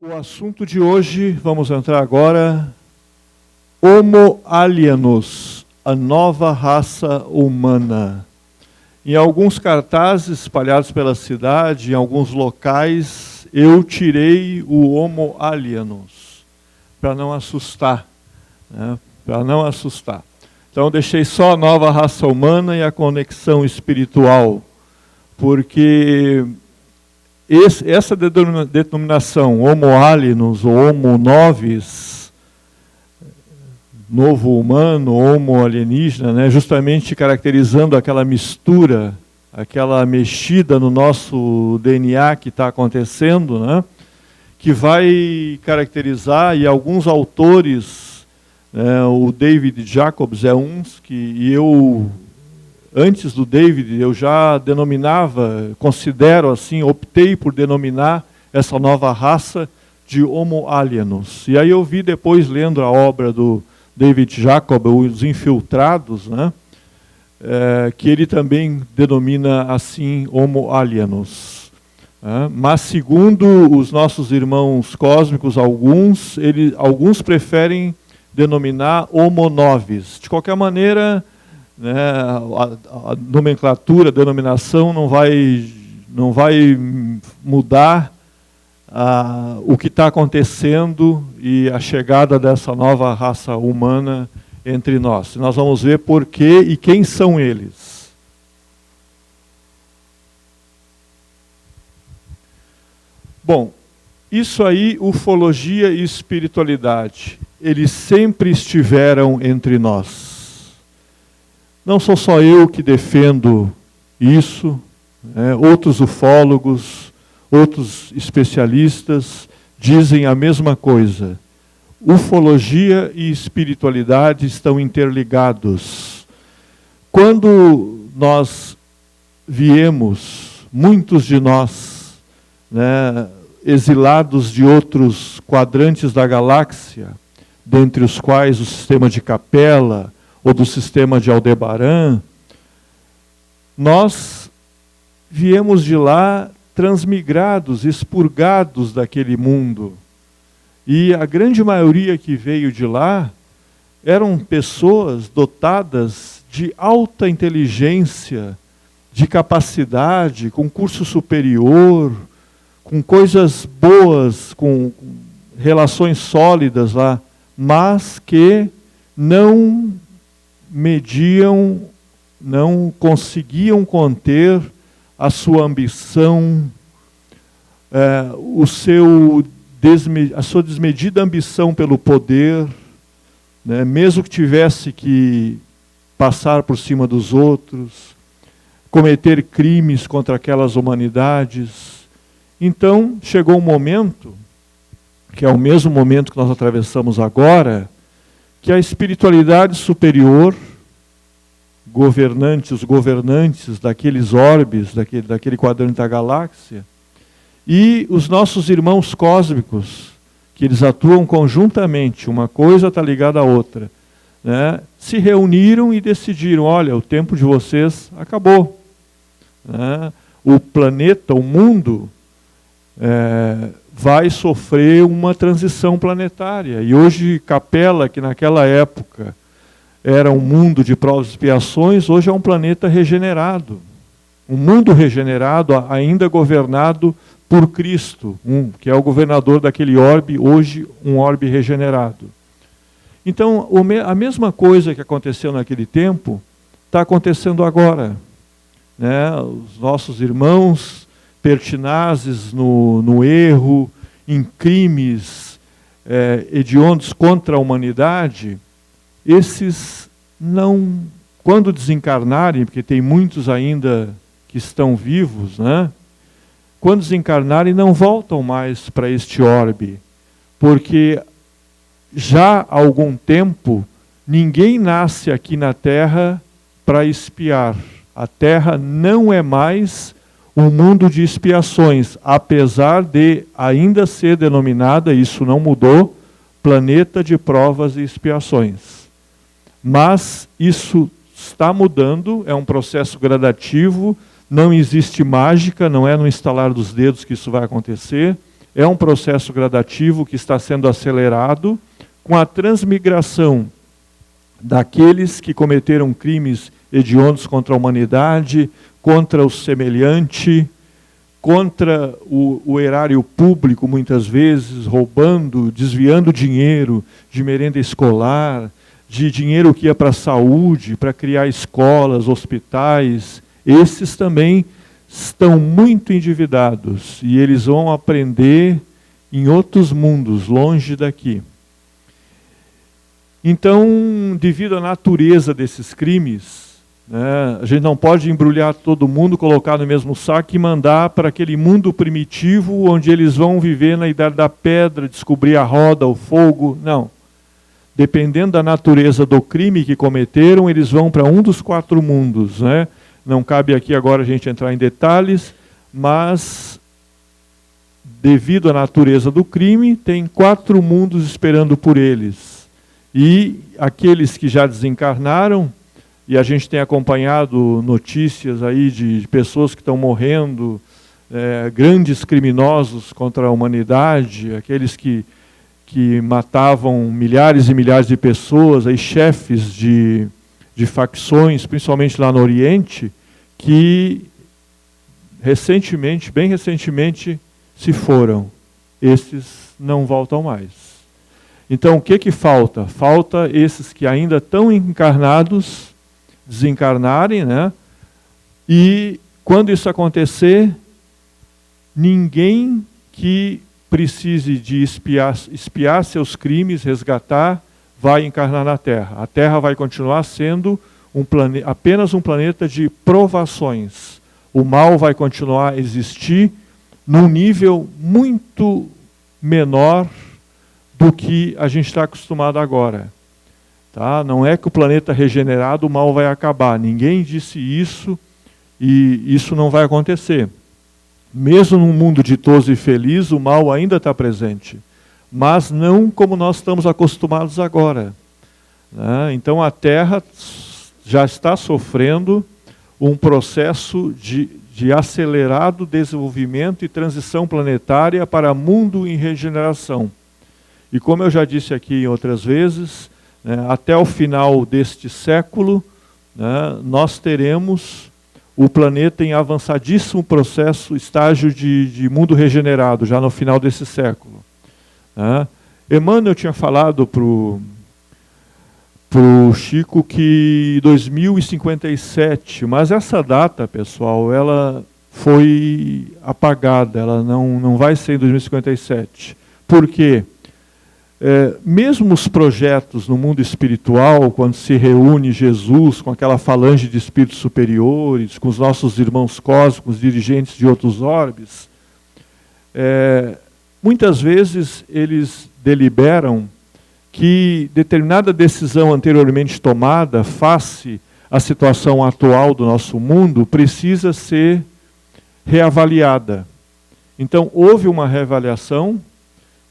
O assunto de hoje, vamos entrar agora, Homo alienos, a nova raça humana. Em alguns cartazes espalhados pela cidade, em alguns locais, eu tirei o Homo alienos, para não assustar, né? Para não assustar. Então deixei só a nova raça humana e a conexão espiritual, porque essa denominação Homo alienos ou Homo novis, novo humano, Homo alienígena, né, justamente caracterizando aquela mistura, aquela mexida no nosso DNA que está acontecendo, né, que vai caracterizar, e alguns autores, o David Jacobs é um, e eu... Antes do David, eu já denominava, considero assim, optei por denominar essa nova raça de Homo alienos. E aí eu vi depois, lendo a obra do David Jacob, Os Infiltrados, né, que ele também denomina assim Homo alienos. Mas segundo os nossos irmãos cósmicos, alguns preferem denominar Homo novis. De qualquer maneira, né, a nomenclatura, a denominação não vai mudar o que está acontecendo e a chegada dessa nova raça humana entre nós. Nós vamos ver por quê e quem são eles. Bom, isso aí, ufologia e espiritualidade, eles sempre estiveram entre nós. Não sou só eu que defendo isso, outros ufólogos, outros especialistas dizem a mesma coisa. Ufologia e espiritualidade estão interligados. Quando nós viemos, muitos de nós, né, exilados de outros quadrantes da galáxia, dentre os quais o sistema de Capella, ou do sistema de Aldebaran, nós viemos de lá transmigrados, expurgados daquele mundo. E a grande maioria que veio de lá eram pessoas dotadas de alta inteligência, de capacidade, com curso superior, com coisas boas, com relações sólidas lá, mas que não mediam, não conseguiam conter a sua ambição, a sua desmedida ambição pelo poder, né, mesmo que tivesse que passar por cima dos outros, cometer crimes contra aquelas humanidades. Então, chegou um momento, que é o mesmo momento que nós atravessamos agora, que a espiritualidade superior, os governantes daqueles orbes, daquele quadrante da galáxia, e os nossos irmãos cósmicos, que eles atuam conjuntamente, uma coisa está ligada à outra, né, se reuniram e decidiram, olha, o tempo de vocês acabou. Né, o planeta, o mundo, vai sofrer uma transição planetária. E hoje Capella, que naquela época era um mundo de provas e expiações, hoje é um planeta regenerado. Um mundo regenerado, ainda governado por Cristo, que é o governador daquele orbe, hoje um orbe regenerado. Então, a mesma coisa que aconteceu naquele tempo, está acontecendo agora. Né? Os nossos irmãos pertinazes no erro, em crimes hediondos contra a humanidade, esses não, quando desencarnarem, porque tem muitos ainda que estão vivos, né? Quando desencarnarem não voltam mais para este orbe, porque já há algum tempo ninguém nasce aqui na Terra para expiar. A Terra não é mais um mundo de expiações, apesar de ainda ser denominada, isso não mudou, planeta de provas e expiações. Mas isso está mudando, é um processo gradativo, não existe mágica, não é no estalar dos dedos que isso vai acontecer, é um processo gradativo que está sendo acelerado com a transmigração daqueles que cometeram crimes hediondos contra a humanidade, contra o semelhante, contra o erário público, muitas vezes, roubando, desviando dinheiro de merenda escolar, de dinheiro que ia para a saúde, para criar escolas, hospitais. Esses também estão muito endividados e eles vão aprender em outros mundos, longe daqui. Então, devido à natureza desses crimes, né, a gente não pode embrulhar todo mundo, colocar no mesmo saco e mandar para aquele mundo primitivo onde eles vão viver na Idade da Pedra, descobrir a roda, o fogo. Não. Dependendo da natureza do crime que cometeram, eles vão para um dos 4 mundos, né? Não cabe aqui agora a gente entrar em detalhes, mas devido à natureza do crime, tem 4 mundos esperando por eles. E aqueles que já desencarnaram, e a gente tem acompanhado notícias aí de pessoas que estão morrendo, grandes criminosos contra a humanidade, aqueles que matavam milhares e milhares de pessoas, aí chefes de facções, principalmente lá no Oriente, que recentemente, bem recentemente, se foram. Esses não voltam mais. Então, o que falta? Falta esses que ainda estão encarnados, desencarnarem, né? E, quando isso acontecer, ninguém que precise de espiar seus crimes, resgatar, vai encarnar na Terra. A Terra vai continuar sendo apenas um planeta de provações. O mal vai continuar a existir num nível muito menor do que a gente está acostumado agora. Tá? Não é que o planeta regenerado, o mal vai acabar. Ninguém disse isso e isso não vai acontecer. Mesmo num mundo ditoso e feliz, o mal ainda está presente. Mas não como nós estamos acostumados agora. Né? Então a Terra já está sofrendo um processo de acelerado desenvolvimento e transição planetária para mundo em regeneração. E como eu já disse aqui em outras vezes, né, até o final deste século, né, nós teremos o planeta em avançadíssimo processo, estágio de mundo regenerado, já no final desse século. Né. Emmanuel tinha falado para o Chico que 2057, mas essa data, pessoal, ela foi apagada, ela não vai ser em 2057. Por quê? Mesmo os projetos no mundo espiritual, quando se reúne Jesus com aquela falange de espíritos superiores, com os nossos irmãos cósmicos, dirigentes de outros orbes, muitas vezes eles deliberam que determinada decisão anteriormente tomada, face à situação atual do nosso mundo, precisa ser reavaliada. Então, houve uma reavaliação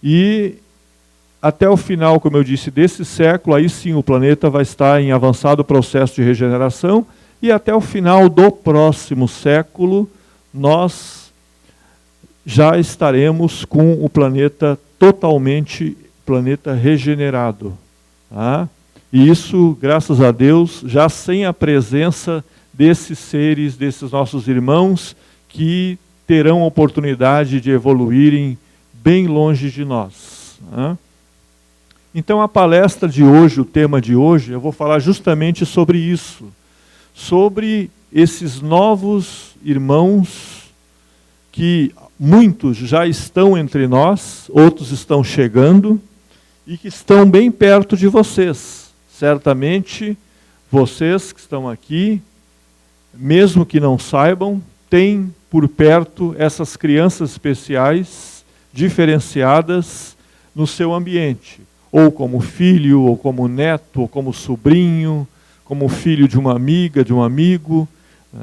e até o final, como eu disse, desse século, aí sim o planeta vai estar em avançado processo de regeneração, e até o final do próximo século, nós já estaremos com o planeta totalmente regenerado. Tá? E isso, graças a Deus, já sem a presença desses seres, desses nossos irmãos, que terão a oportunidade de evoluírem bem longe de nós. Tá? Então a palestra de hoje, o tema de hoje, eu vou falar justamente sobre isso. Sobre esses novos irmãos que muitos já estão entre nós, outros estão chegando e que estão bem perto de vocês. Certamente vocês que estão aqui, mesmo que não saibam, têm por perto essas crianças especiais, diferenciadas no seu ambiente. Ou como filho, ou como neto, ou como sobrinho, como filho de uma amiga, de um amigo.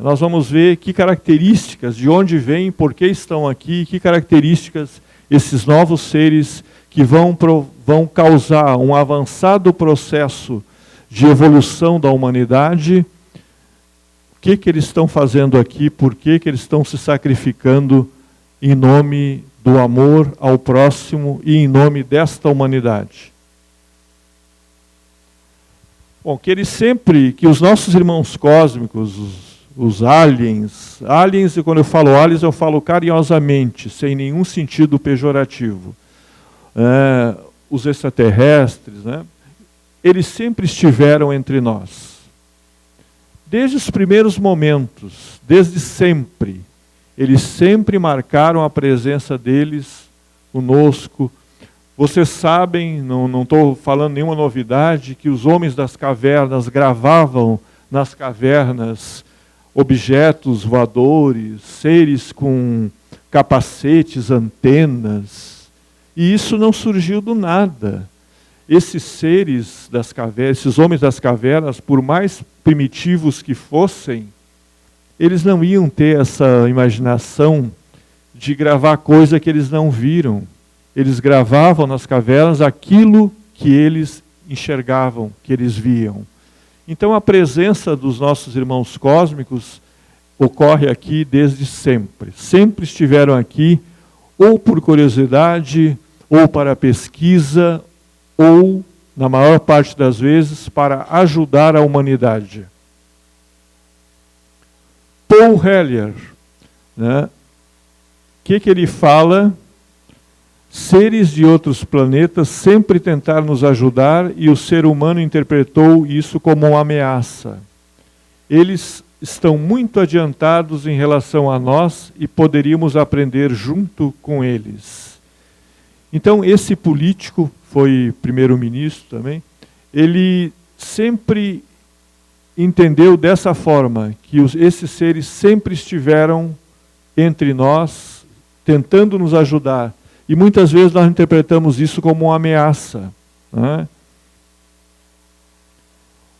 Nós vamos ver que características, de onde vêm, por que estão aqui, que características esses novos seres que vão causar um avançado processo de evolução da humanidade, o que eles estão fazendo aqui, por que eles estão se sacrificando em nome do amor ao próximo e em nome desta humanidade. Bom, que os nossos irmãos cósmicos, os aliens, e quando eu falo aliens eu falo carinhosamente, sem nenhum sentido pejorativo, os extraterrestres, né? Eles sempre estiveram entre nós. Desde os primeiros momentos, desde sempre, eles sempre marcaram a presença deles conosco. Vocês sabem, não estou falando nenhuma novidade, que os homens das cavernas gravavam nas cavernas objetos voadores, seres com capacetes, antenas. E isso não surgiu do nada. Esses seres das cavernas, esses homens das cavernas, por mais primitivos que fossem, eles não iam ter essa imaginação de gravar coisa que eles não viram. Eles gravavam nas cavernas aquilo que eles enxergavam, que eles viam. Então a presença dos nossos irmãos cósmicos ocorre aqui desde sempre. Sempre estiveram aqui, ou por curiosidade, ou para pesquisa, ou, na maior parte das vezes, para ajudar a humanidade. Paul Hellyer, né? O que ele fala? Seres de outros planetas sempre tentaram nos ajudar e o ser humano interpretou isso como uma ameaça. Eles estão muito adiantados em relação a nós e poderíamos aprender junto com eles. Então, esse político, foi primeiro-ministro também, ele sempre entendeu dessa forma, que esses seres sempre estiveram entre nós, tentando nos ajudar. E muitas vezes nós interpretamos isso como uma ameaça, né?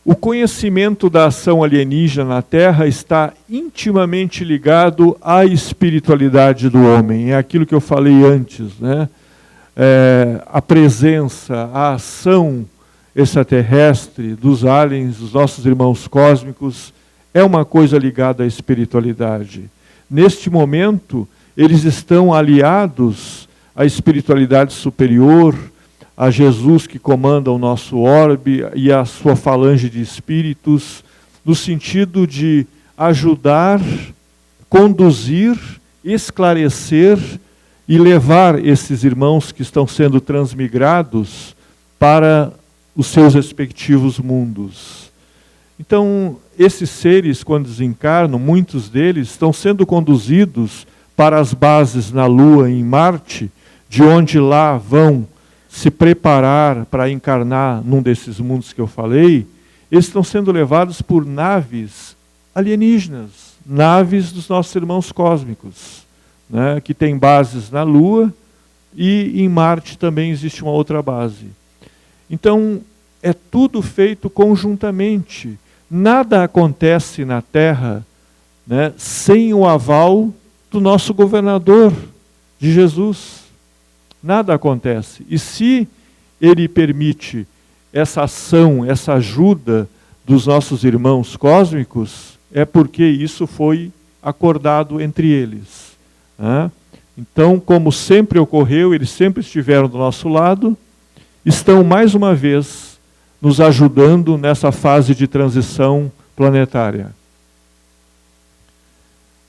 O conhecimento da ação alienígena na Terra está intimamente ligado à espiritualidade do homem. É aquilo que eu falei antes, né? A presença, a ação extraterrestre dos aliens, dos nossos irmãos cósmicos, é uma coisa ligada à espiritualidade. Neste momento, eles estão aliados à espiritualidade superior, a Jesus que comanda o nosso orbe e a sua falange de espíritos, no sentido de ajudar, conduzir, esclarecer e levar esses irmãos que estão sendo transmigrados para os seus respectivos mundos. Então, esses seres, quando desencarnam, muitos deles estão sendo conduzidos para as bases na Lua e em Marte, de onde lá vão se preparar para encarnar num desses mundos que eu falei. Eles estão sendo levados por naves alienígenas, naves dos nossos irmãos cósmicos, né, que têm bases na Lua e em Marte também existe uma outra base. Então, é tudo feito conjuntamente. Nada acontece na Terra, né, sem o aval do nosso governador, de Jesus. Nada acontece. E se ele permite essa ação, essa ajuda dos nossos irmãos cósmicos, é porque isso foi acordado entre eles, né? Então, como sempre ocorreu, eles sempre estiveram do nosso lado, estão mais uma vez nos ajudando nessa fase de transição planetária.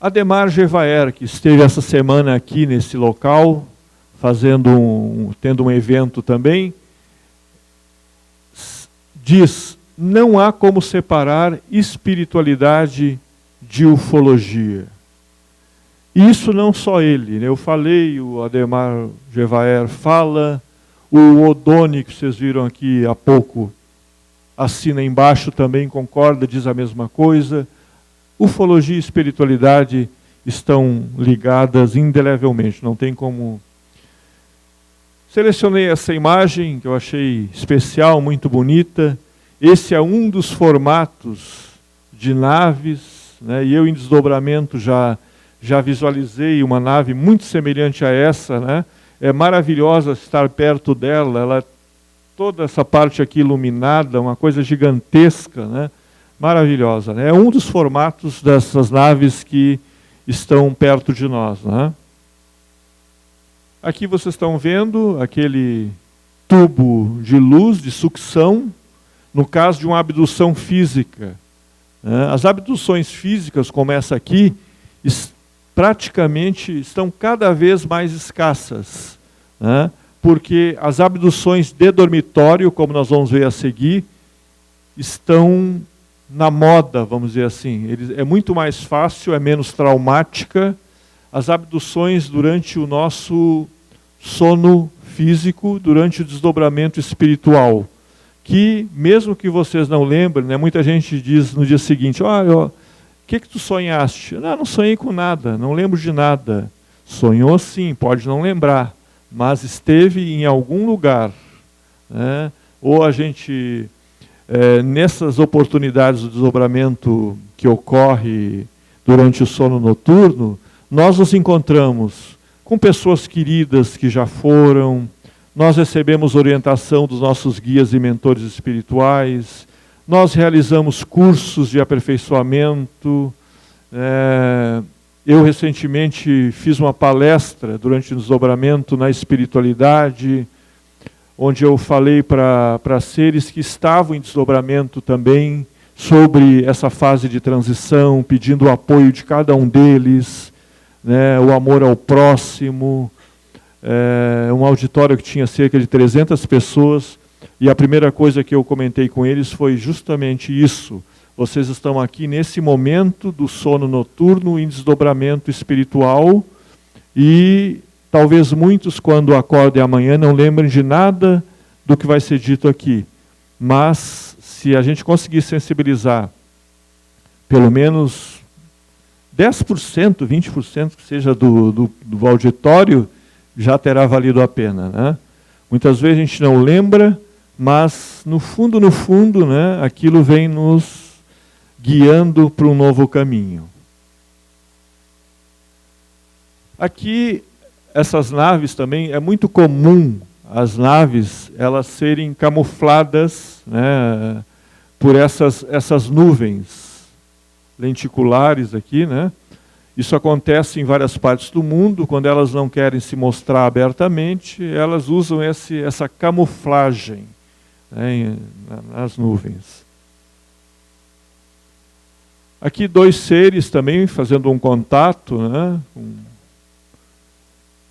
Ademar Jevaer, que esteve essa semana aqui nesse local, tendo um evento também, diz: não há como separar espiritualidade de ufologia. E isso não só ele, né? Eu falei, o Ademar Jevaer fala, o Odoni, que vocês viram aqui há pouco, assina embaixo também, concorda, diz a mesma coisa. Ufologia e espiritualidade estão ligadas indelevelmente, não tem como. Selecionei essa imagem, que eu achei especial, muito bonita. Esse é um dos formatos de naves, né? E eu, em desdobramento, já visualizei uma nave muito semelhante a essa, né? É maravilhosa estar perto dela, ela, toda essa parte aqui iluminada, uma coisa gigantesca, né? Maravilhosa, né? É um dos formatos dessas naves que estão perto de nós, né? Aqui vocês estão vendo aquele tubo de luz, de sucção, no caso de uma abdução física. As abduções físicas, como essa aqui, praticamente estão cada vez mais escassas, porque as abduções de dormitório, como nós vamos ver a seguir, estão na moda, vamos dizer assim. É muito mais fácil, é menos traumática. As abduções durante o nosso sono físico, durante o desdobramento espiritual, que mesmo que vocês não lembrem, né, muita gente diz no dia seguinte, o que tu sonhaste? Não sonhei com nada, não lembro de nada. Sonhou sim, pode não lembrar, mas esteve em algum lugar. Ou a gente, nessas oportunidades do desdobramento que ocorre durante o sono noturno, nós nos encontramos com pessoas queridas que já foram, nós recebemos orientação dos nossos guias e mentores espirituais, nós realizamos cursos de aperfeiçoamento. Eu recentemente fiz uma palestra durante o desdobramento na espiritualidade, onde eu falei para seres que estavam em desdobramento também, sobre essa fase de transição, pedindo o apoio de cada um deles, o amor ao próximo. Um auditório que tinha cerca de 300 pessoas, e a primeira coisa que eu comentei com eles foi justamente isso. Vocês estão aqui nesse momento do sono noturno em desdobramento espiritual, e talvez muitos, quando acordem amanhã, não lembrem de nada do que vai ser dito aqui. Mas, se a gente conseguir sensibilizar pelo menos 10%, 20% que seja do auditório, já terá valido a pena. Muitas vezes a gente não lembra, mas no fundo, aquilo vem nos guiando para um novo caminho. Aqui, essas naves também, é muito comum as naves elas serem camufladas, por essas nuvens lenticulares aqui, Isso acontece em várias partes do mundo. Quando elas não querem se mostrar abertamente, elas usam essa camuflagem nas nuvens. Aqui 2 seres também fazendo um contato,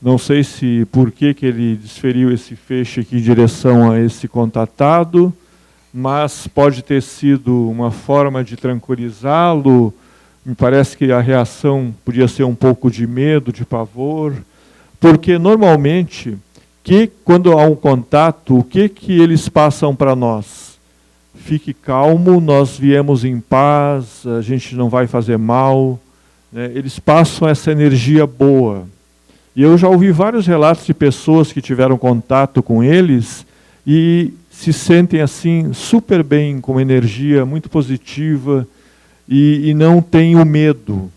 não sei se por que ele desferiu esse feixe aqui em direção a esse contatado, mas pode ter sido uma forma de tranquilizá-lo. Me parece que a reação podia ser um pouco de medo, de pavor, porque normalmente, quando há um contato, o que eles passam para nós? Fique calmo, nós viemos em paz, a gente não vai fazer mal. Eles passam essa energia boa. E eu já ouvi vários relatos de pessoas que tiveram contato com eles e se sentem assim super bem, com energia muito positiva, e não têm o medo,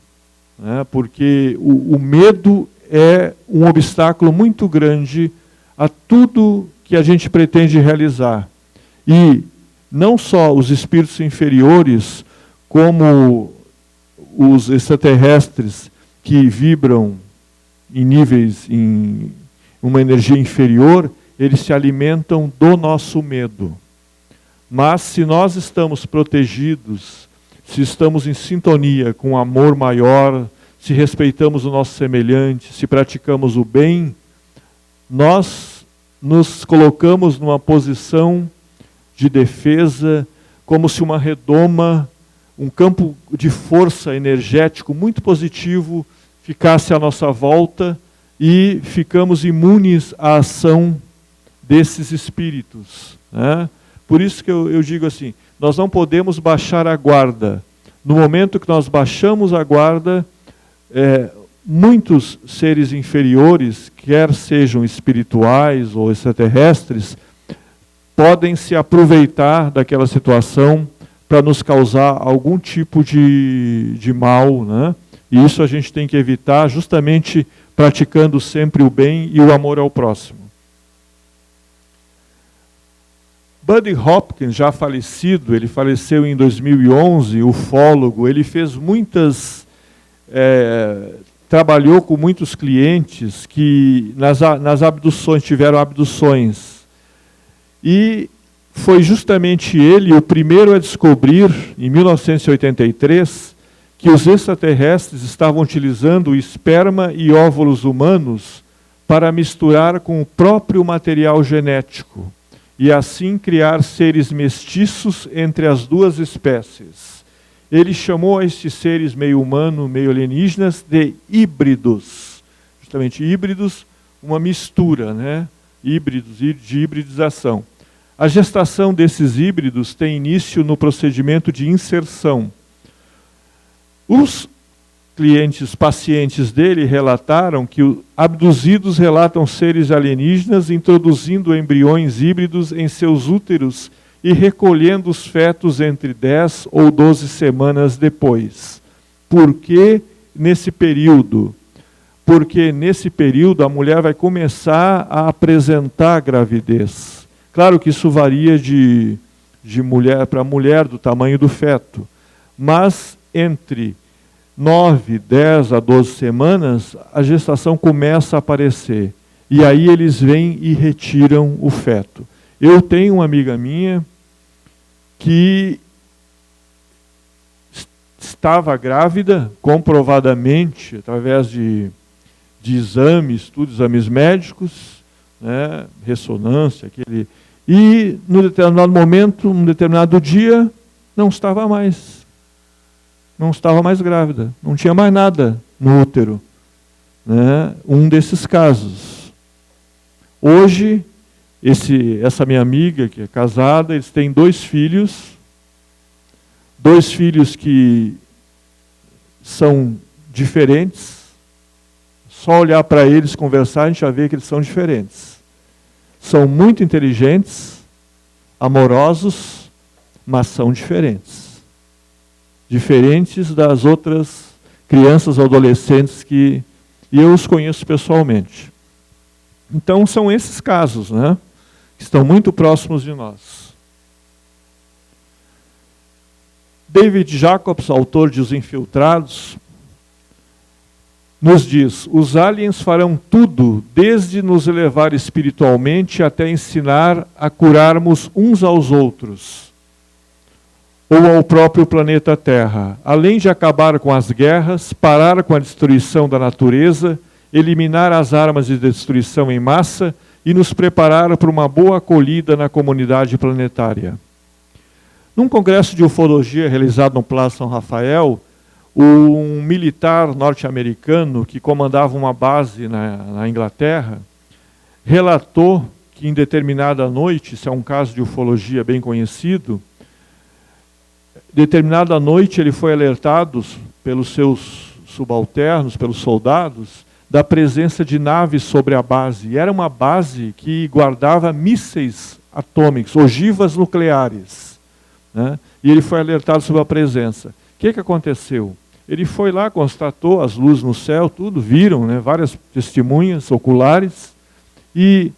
porque o medo é um obstáculo muito grande a tudo que a gente pretende realizar. E não só os espíritos inferiores, como os extraterrestres que vibram em níveis, em uma energia inferior, eles se alimentam do nosso medo. Mas se nós estamos protegidos, se estamos em sintonia com o amor maior, se respeitamos o nosso semelhante, se praticamos o bem, nós nos colocamos numa posição de defesa, como se uma redoma, um campo de força energético muito positivo ficasse à nossa volta, e ficamos imunes à ação desses espíritos. Por isso que eu digo assim, nós não podemos baixar a guarda. No momento que nós baixamos a guarda, muitos seres inferiores, quer sejam espirituais ou extraterrestres, podem se aproveitar daquela situação para nos causar algum tipo de mal, E isso a gente tem que evitar, justamente praticando sempre o bem e o amor ao próximo. Buddy Hopkins, já falecido, ele faleceu em 2011, ufólogo, ele fez muitas trabalhou com muitos clientes que nas abduções, tiveram abduções. E foi justamente ele o primeiro a descobrir, em 1983, que os extraterrestres estavam utilizando o esperma e óvulos humanos para misturar com o próprio material genético e assim criar seres mestiços entre as duas espécies. Ele chamou estes seres meio humano, meio alienígenas, de híbridos. Justamente híbridos, uma mistura, né? Híbridos, de hibridização. A gestação desses híbridos tem início no procedimento de inserção. Os pacientes dele relataram que abduzidos relatam seres alienígenas introduzindo embriões híbridos em seus úteros e recolhendo os fetos entre 10 ou 12 semanas depois. Por que nesse período? Porque nesse período a mulher vai começar a apresentar gravidez. Claro que isso varia de mulher para mulher, do tamanho do feto. Mas entre 9, 10 a 12 semanas, a gestação começa a aparecer. E aí eles vêm e retiram o feto. Eu tenho uma amiga minha que estava grávida, comprovadamente, através de exames médicos, né, ressonância, e num determinado momento, num determinado dia, não estava mais. Não estava mais grávida, não tinha mais nada no útero. Né? Um desses casos. Hoje, essa minha amiga, que é casada, eles têm 2 filhos. 2 filhos que são diferentes. Só olhar para eles, conversar, a gente já vê que eles são diferentes. São muito inteligentes, amorosos, mas são diferentes. Diferentes das outras crianças ou adolescentes que eu os conheço pessoalmente. Então, são esses casos, né, que estão muito próximos de nós. David Jacobs, autor de Os Infiltrados, nos diz: os aliens farão tudo, desde nos elevar espiritualmente até ensinar a curarmos uns aos outros, ou ao próprio planeta Terra, além de acabar com as guerras, parar com a destruição da natureza, eliminar as armas de destruição em massa e nos preparar para uma boa acolhida na comunidade planetária. Num congresso de ufologia realizado no Plaza São Rafael, um militar norte-americano que comandava uma base na Inglaterra relatou que em determinada noite, isso é um caso de ufologia bem conhecido, determinada noite ele foi alertado pelos seus subalternos, pelos soldados, da presença de naves sobre a base. E era uma base que guardava mísseis atômicos, ogivas nucleares. Né? E ele foi alertado sobre a presença. O que aconteceu? Ele foi lá, constatou as luzes no céu, tudo, viram, né, várias testemunhas oculares, e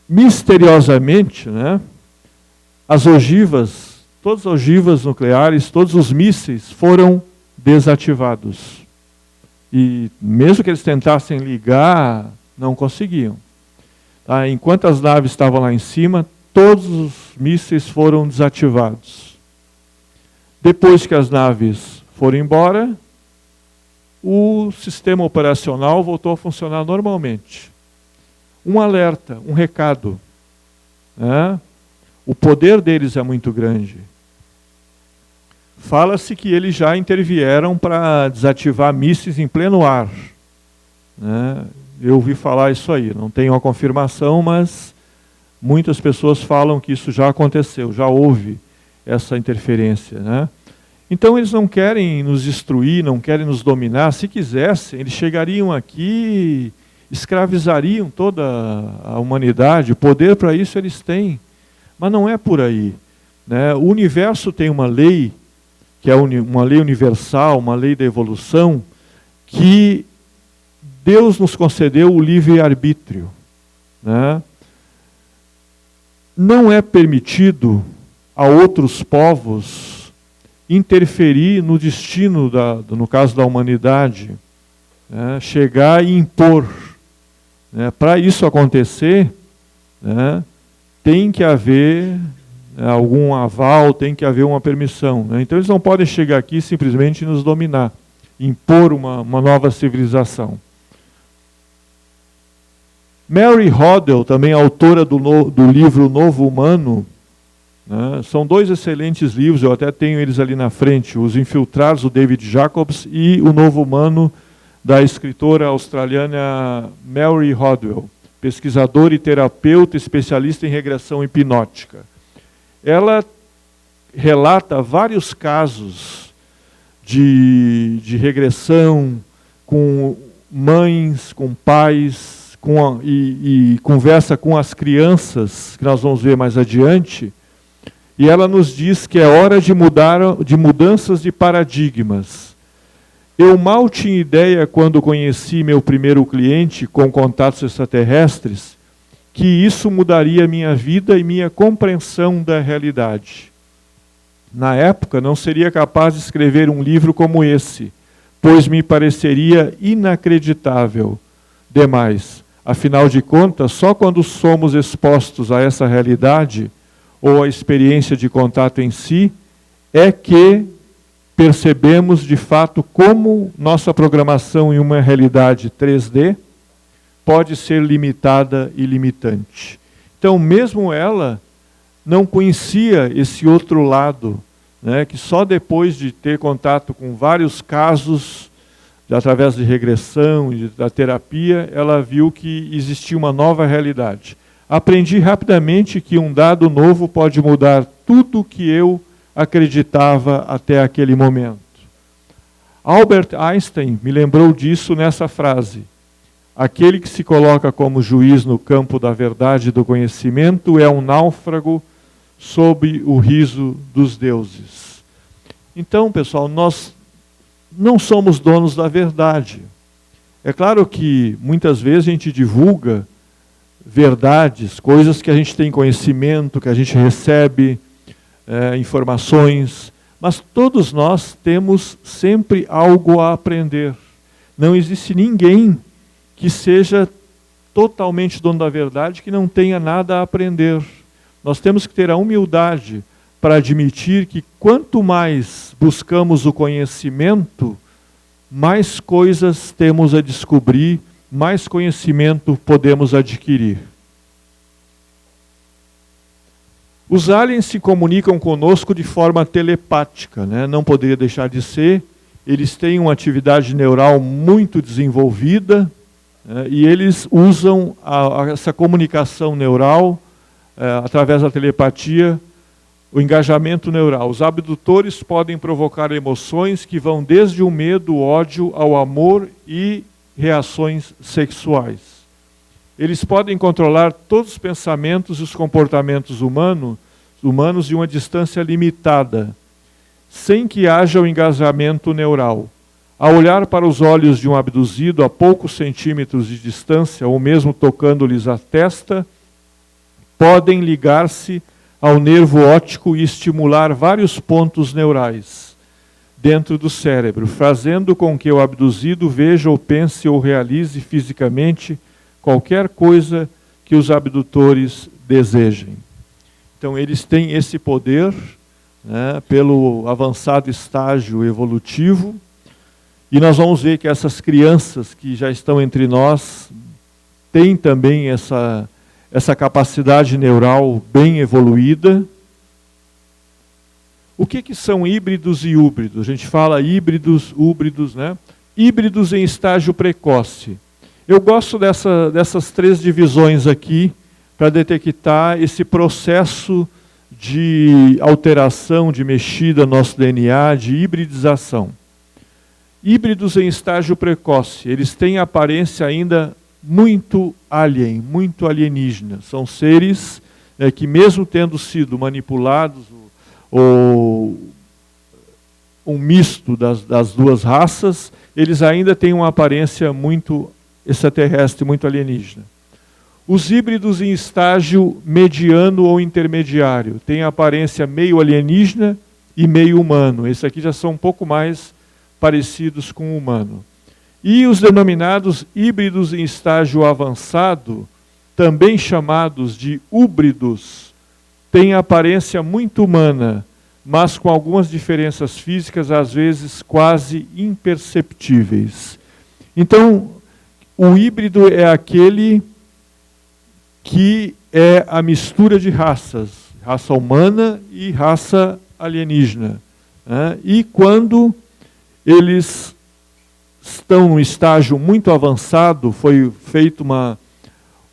misteriosamente, né, as ogivas, todas as ogivas nucleares, todos os mísseis foram desativados. E mesmo que eles tentassem ligar, não conseguiam. Tá? Enquanto as naves estavam lá em cima, todos os mísseis foram desativados. Depois que as naves foram embora, o sistema operacional voltou a funcionar normalmente. Um alerta, um recado. Né? O poder deles é muito grande. Fala-se que eles já intervieram para desativar mísseis em pleno ar. Né? Eu ouvi falar isso aí, não tenho a confirmação, mas muitas pessoas falam que isso já aconteceu, já houve essa interferência. Né? Então eles não querem nos destruir, não querem nos dominar. Se quisessem, eles chegariam aqui, escravizariam toda a humanidade. O poder para isso eles têm. Mas não é por aí. Né? O universo tem uma lei, que é uma lei universal, uma lei da evolução, que Deus nos concedeu o livre-arbítrio. Né? Não é permitido a outros povos interferir no destino, no caso da humanidade. né, chegar e impor. Né? Para isso acontecer, né, tem que haver algum aval, tem que haver uma permissão. Né? Então eles não podem chegar aqui e simplesmente nos dominar, impor uma nova civilização. Mary Hodel, também autora do livro Novo Humano, né, são dois excelentes livros, eu até tenho eles ali na frente, Os Infiltrados, do David Jacobs, e O Novo Humano, da escritora australiana Mary Hodel, pesquisadora e terapeuta, especialista em regressão hipnótica. Ela relata vários casos de regressão com mães, com pais, e conversa com as crianças, que nós vamos ver mais adiante, e ela nos diz que é hora de mudanças de paradigmas. Eu mal tinha ideia, quando conheci meu primeiro cliente com contatos extraterrestres, que isso mudaria minha vida e minha compreensão da realidade. Na época, não seria capaz de escrever um livro como esse, pois me pareceria inacreditável demais. Afinal de contas, só quando somos expostos a essa realidade, ou a experiência de contato em si, é que percebemos de fato como nossa programação em uma realidade 3D pode ser limitada e limitante. Então, mesmo ela não conhecia esse outro lado, né, que só depois de ter contato com vários casos, através de regressão e da terapia, ela viu que existia uma nova realidade. Aprendi rapidamente que um dado novo pode mudar tudo o que eu acreditava até aquele momento. Albert Einstein me lembrou disso nessa frase: aquele que se coloca como juiz no campo da verdade e do conhecimento é um náufrago sob o riso dos deuses. Então, pessoal, nós não somos donos da verdade. É claro que muitas vezes a gente divulga verdades, coisas que a gente tem conhecimento, que a gente recebe informações, mas todos nós temos sempre algo a aprender. Não existe ninguém que seja totalmente dono da verdade, que não tenha nada a aprender. Nós temos que ter a humildade para admitir que quanto mais buscamos o conhecimento, mais coisas temos a descobrir, mais conhecimento podemos adquirir. Os aliens se comunicam conosco de forma telepática, né? Não poderia deixar de ser. Eles têm uma atividade neural muito desenvolvida, e eles usam essa comunicação neural, através da telepatia, o engajamento neural. Os abdutores podem provocar emoções que vão desde o medo, o ódio, ao amor e reações sexuais. Eles podem controlar todos os pensamentos e os comportamentos humanos de uma distância limitada, sem que haja o engajamento neural. Ao olhar para os olhos de um abduzido a poucos centímetros de distância, ou mesmo tocando-lhes a testa, podem ligar-se ao nervo óptico e estimular vários pontos neurais dentro do cérebro, fazendo com que o abduzido veja ou pense ou realize fisicamente qualquer coisa que os abdutores desejem. Então eles têm esse poder, né, pelo avançado estágio evolutivo, e nós vamos ver que essas crianças que já estão entre nós têm também essa capacidade neural bem evoluída. O que são híbridos e húbridos? A gente fala híbridos, húbridos, né? Híbridos em estágio precoce. Eu gosto dessas três divisões aqui para detectar esse processo de alteração, de mexida no nosso DNA, de hibridização. Híbridos em estágio precoce, eles têm aparência ainda muito alien, muito alienígena. São seres que, mesmo tendo sido manipulados, ou um misto das duas raças, eles ainda têm uma aparência muito extraterrestre, muito alienígena. Os híbridos em estágio mediano ou intermediário têm aparência meio alienígena e meio humano. Esses aqui já são um pouco mais parecidos com o humano. E os denominados híbridos em estágio avançado, também chamados de húbridos, têm aparência muito humana, mas com algumas diferenças físicas, às vezes quase imperceptíveis. Então, o híbrido é aquele que é a mistura de raças, raça humana e raça alienígena, né? E quando eles estão num estágio muito avançado, foi feita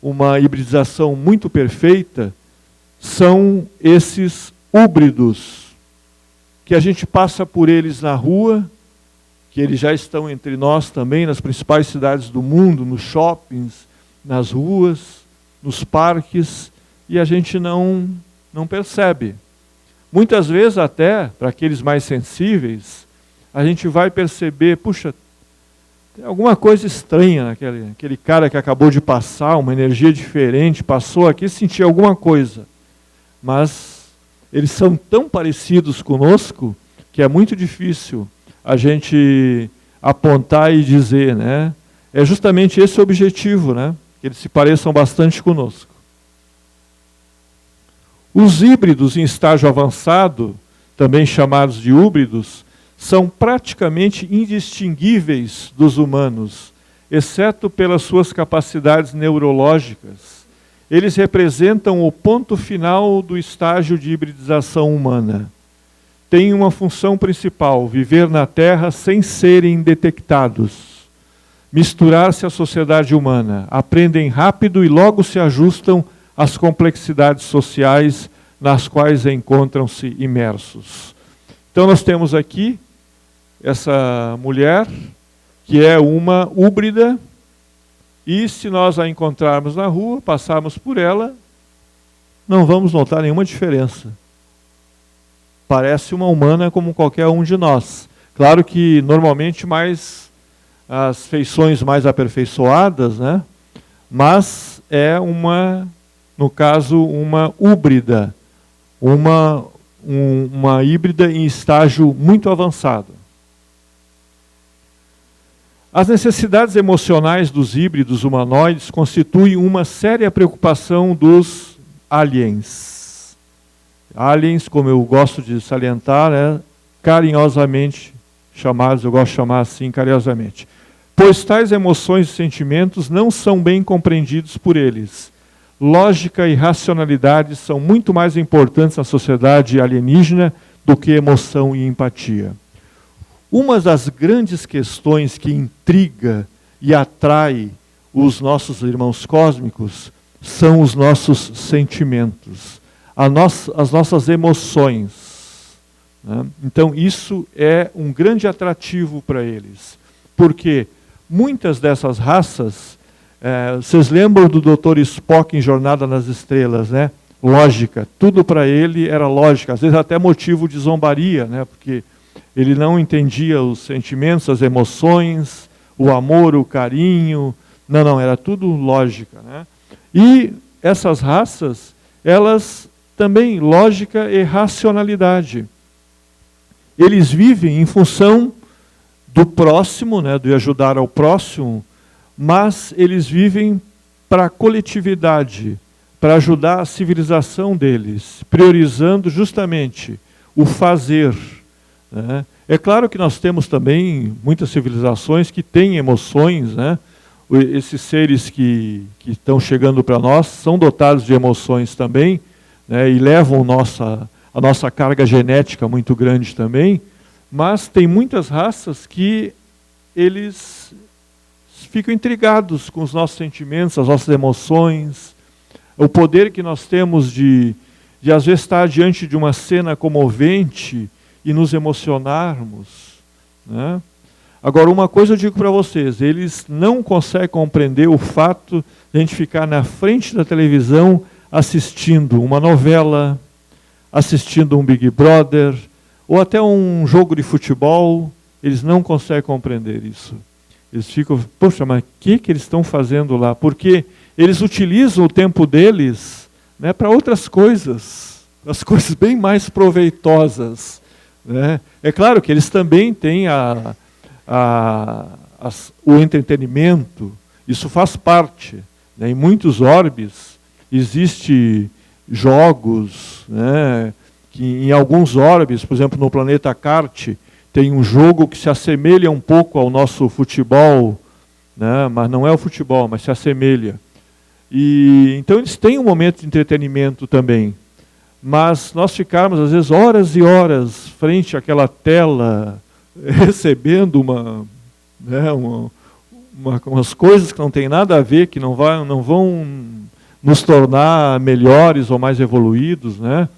uma hibridização muito perfeita, são esses híbridos, que a gente passa por eles na rua, que eles já estão entre nós também, nas principais cidades do mundo, nos shoppings, nas ruas, nos parques, e a gente não percebe. Muitas vezes até, para aqueles mais sensíveis, a gente vai perceber, puxa, tem alguma coisa estranha naquele cara que acabou de passar, uma energia diferente, passou aqui, sentiu alguma coisa. Mas eles são tão parecidos conosco que é muito difícil a gente apontar e dizer, né? É justamente esse o objetivo, né? Que eles se pareçam bastante conosco. Os híbridos em estágio avançado, também chamados de híbridos, são praticamente indistinguíveis dos humanos, exceto pelas suas capacidades neurológicas. Eles representam o ponto final do estágio de hibridização humana. Têm uma função principal: viver na Terra sem serem detectados, misturar-se à sociedade humana, aprendem rápido e logo se ajustam às complexidades sociais nas quais encontram-se imersos. Então nós temos aqui essa mulher, que é uma híbrida, e se nós a encontrarmos na rua, passarmos por ela, não vamos notar nenhuma diferença. Parece uma humana como qualquer um de nós. Claro que normalmente mais as feições mais aperfeiçoadas, né? Mas é no caso, uma híbrida, uma híbrida em estágio muito avançado. As necessidades emocionais dos híbridos humanoides constituem uma séria preocupação dos aliens. Aliens, como eu gosto de salientar, né, carinhosamente chamados, eu gosto de chamar assim carinhosamente, pois tais emoções e sentimentos não são bem compreendidos por eles. Lógica e racionalidade são muito mais importantes na sociedade alienígena do que emoção e empatia. Uma das grandes questões que intriga e atrai os nossos irmãos cósmicos são os nossos sentimentos, as nossas emoções, né? Então isso é um grande atrativo para eles, porque muitas dessas raças, vocês lembram do Dr. Spock em Jornada nas Estrelas, né? Lógica, tudo para ele era lógica, às vezes até motivo de zombaria, né? Porque ele não entendia os sentimentos, as emoções, o amor, o carinho. Não, era tudo lógica, né? E essas raças, elas também, lógica e racionalidade. Eles vivem em função do próximo, né, de ajudar ao próximo, mas eles vivem para a coletividade, para ajudar a civilização deles, priorizando justamente o fazer, né? É claro que nós temos também muitas civilizações que têm emoções, né? Esses seres que estão chegando para nós são dotados de emoções também, né? E levam a nossa carga genética muito grande também, mas tem muitas raças que eles ficam intrigados com os nossos sentimentos, as nossas emoções, o poder que nós temos de às vezes estar diante de uma cena comovente e nos emocionarmos, né? Agora, uma coisa eu digo para vocês, eles não conseguem compreender o fato de a gente ficar na frente da televisão assistindo uma novela, assistindo um Big Brother, ou até um jogo de futebol. Eles não conseguem compreender isso. Eles ficam, poxa, mas o que eles estão fazendo lá? Porque eles utilizam o tempo deles, né, para outras coisas, as coisas bem mais proveitosas, né? É claro que eles também têm o entretenimento, isso faz parte. Né? Em muitos orbes existem jogos, né? Que em alguns orbes, por exemplo, no planeta Carte, tem um jogo que se assemelha um pouco ao nosso futebol, né? Mas não é o futebol, mas se assemelha. E então eles têm um momento de entretenimento também. Mas nós ficarmos, às vezes, horas e horas frente àquela tela, recebendo umas coisas que não tem nada a ver, que não vão nos tornar melhores ou mais evoluídos, né?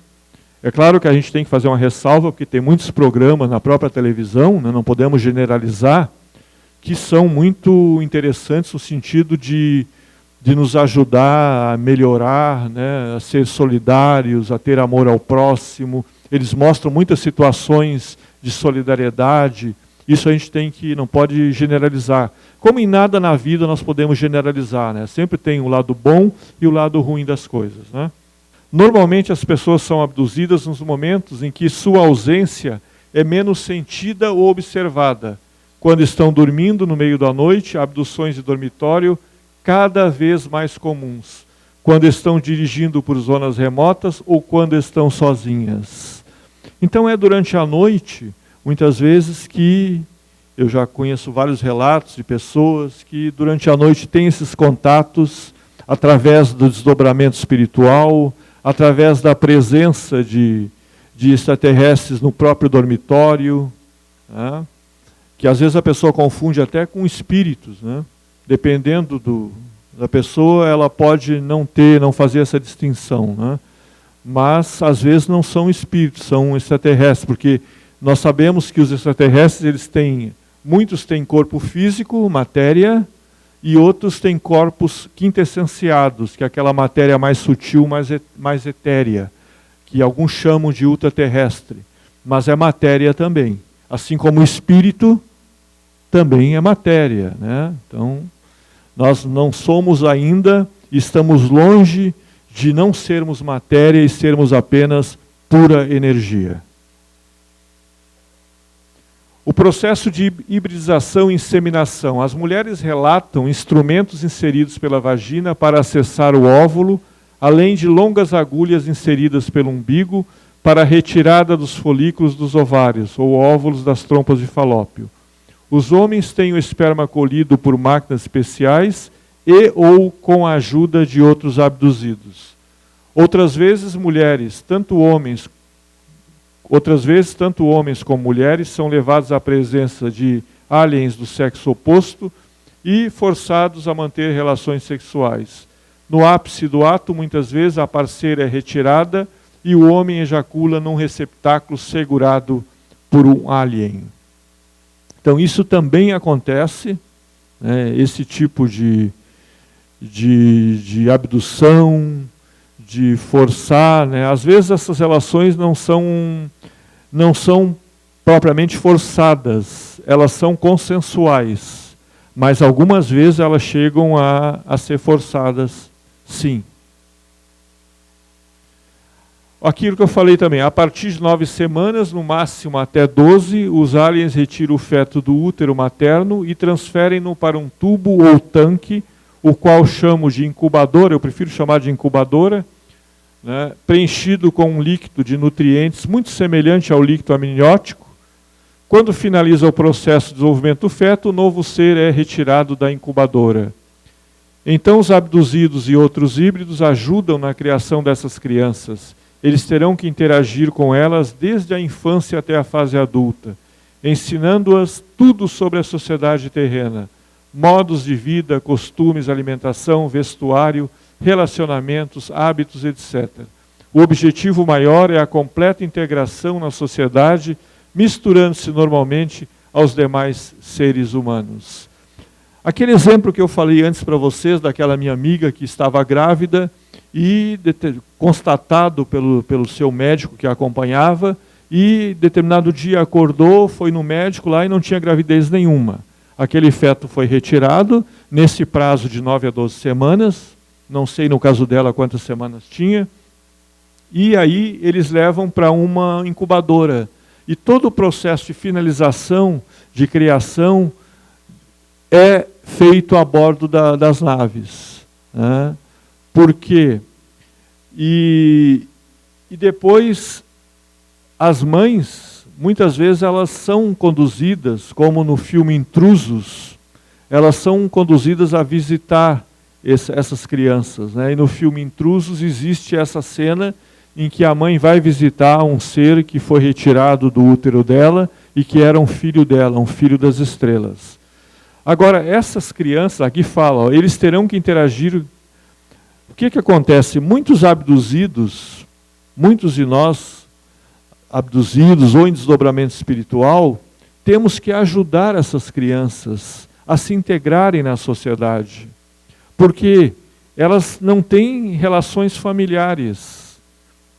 É claro que a gente tem que fazer uma ressalva, porque tem muitos programas na própria televisão, né, não podemos generalizar, que são muito interessantes no sentido de nos ajudar a melhorar, né, a ser solidários, a ter amor ao próximo. Eles mostram muitas situações de solidariedade. Isso a gente não pode generalizar. Como em nada na vida nós podemos generalizar, né? Sempre tem o lado bom e o lado ruim das coisas, né? Normalmente as pessoas são abduzidas nos momentos em que sua ausência é menos sentida ou observada. Quando estão dormindo no meio da noite, abduções de dormitório cada vez mais comuns. Quando estão dirigindo por zonas remotas ou quando estão sozinhas. Então é durante a noite, muitas vezes, que eu já conheço vários relatos de pessoas que durante a noite têm esses contatos através do desdobramento espiritual, através da presença de extraterrestres no próprio dormitório, né? Que às vezes a pessoa confunde até com espíritos, né? Dependendo da pessoa, ela pode não fazer essa distinção, né? Mas às vezes não são espíritos, são extraterrestres, porque nós sabemos que os extraterrestres, muitos têm corpo físico, matéria, e outros têm corpos quintessenciados, que é aquela matéria mais sutil, mais etérea, que alguns chamam de ultraterrestre, mas é matéria também. Assim como o espírito também é matéria, né? Então, nós não somos ainda, estamos longe de não sermos matéria e sermos apenas pura energia. O processo de hibridização e inseminação. As mulheres relatam instrumentos inseridos pela vagina para acessar o óvulo, além de longas agulhas inseridas pelo umbigo para a retirada dos folículos dos ovários ou óvulos das trompas de Falópio. Os homens têm o esperma colhido por máquinas especiais e ou com a ajuda de outros abduzidos. Outras vezes, tanto homens como mulheres são levados à presença de aliens do sexo oposto e forçados a manter relações sexuais. No ápice do ato, muitas vezes, a parceira é retirada e o homem ejacula num receptáculo segurado por um alien. Então, isso também acontece, né, esse tipo de abdução, de forçar, né? Às vezes essas relações não são propriamente forçadas, elas são consensuais, mas algumas vezes elas chegam a ser forçadas, sim. Aquilo que eu falei também, a partir de 9 semanas, no máximo até 12, os aliens retiram o feto do útero materno e transferem-no para um tubo ou tanque, o qual chamo de incubadora, eu prefiro chamar de incubadora, né, preenchido com um líquido de nutrientes muito semelhante ao líquido amniótico. Quando finaliza o processo de desenvolvimento do feto, o novo ser é retirado da incubadora. Então os abduzidos e outros híbridos ajudam na criação dessas crianças. Eles terão que interagir com elas desde a infância até a fase adulta, ensinando-as tudo sobre a sociedade terrena, modos de vida, costumes, alimentação, vestuário, relacionamentos, hábitos, etc. O objetivo maior é a completa integração na sociedade, misturando-se normalmente aos demais seres humanos. Aquele exemplo que eu falei antes para vocês, daquela minha amiga que estava grávida e constatado pelo seu médico que a acompanhava, e determinado dia acordou, foi no médico lá e não tinha gravidez nenhuma. Aquele feto foi retirado nesse prazo de 9 a 12 semanas, não sei no caso dela quantas semanas tinha, e aí eles levam para uma incubadora. E todo o processo de finalização, de criação, é feito a bordo das naves. Né? Por quê? E depois, as mães, muitas vezes elas são conduzidas, como no filme Intrusos, elas são conduzidas a visitar essas crianças. Né? E no filme Intrusos existe essa cena em que a mãe vai visitar um ser que foi retirado do útero dela e que era um filho dela, um filho das estrelas. Agora, essas crianças, aqui fala, ó, eles terão que interagir. O que acontece? Muitos abduzidos, muitos de nós, abduzidos ou em desdobramento espiritual, temos que ajudar essas crianças a se integrarem na sociedade. Porque elas não têm relações familiares.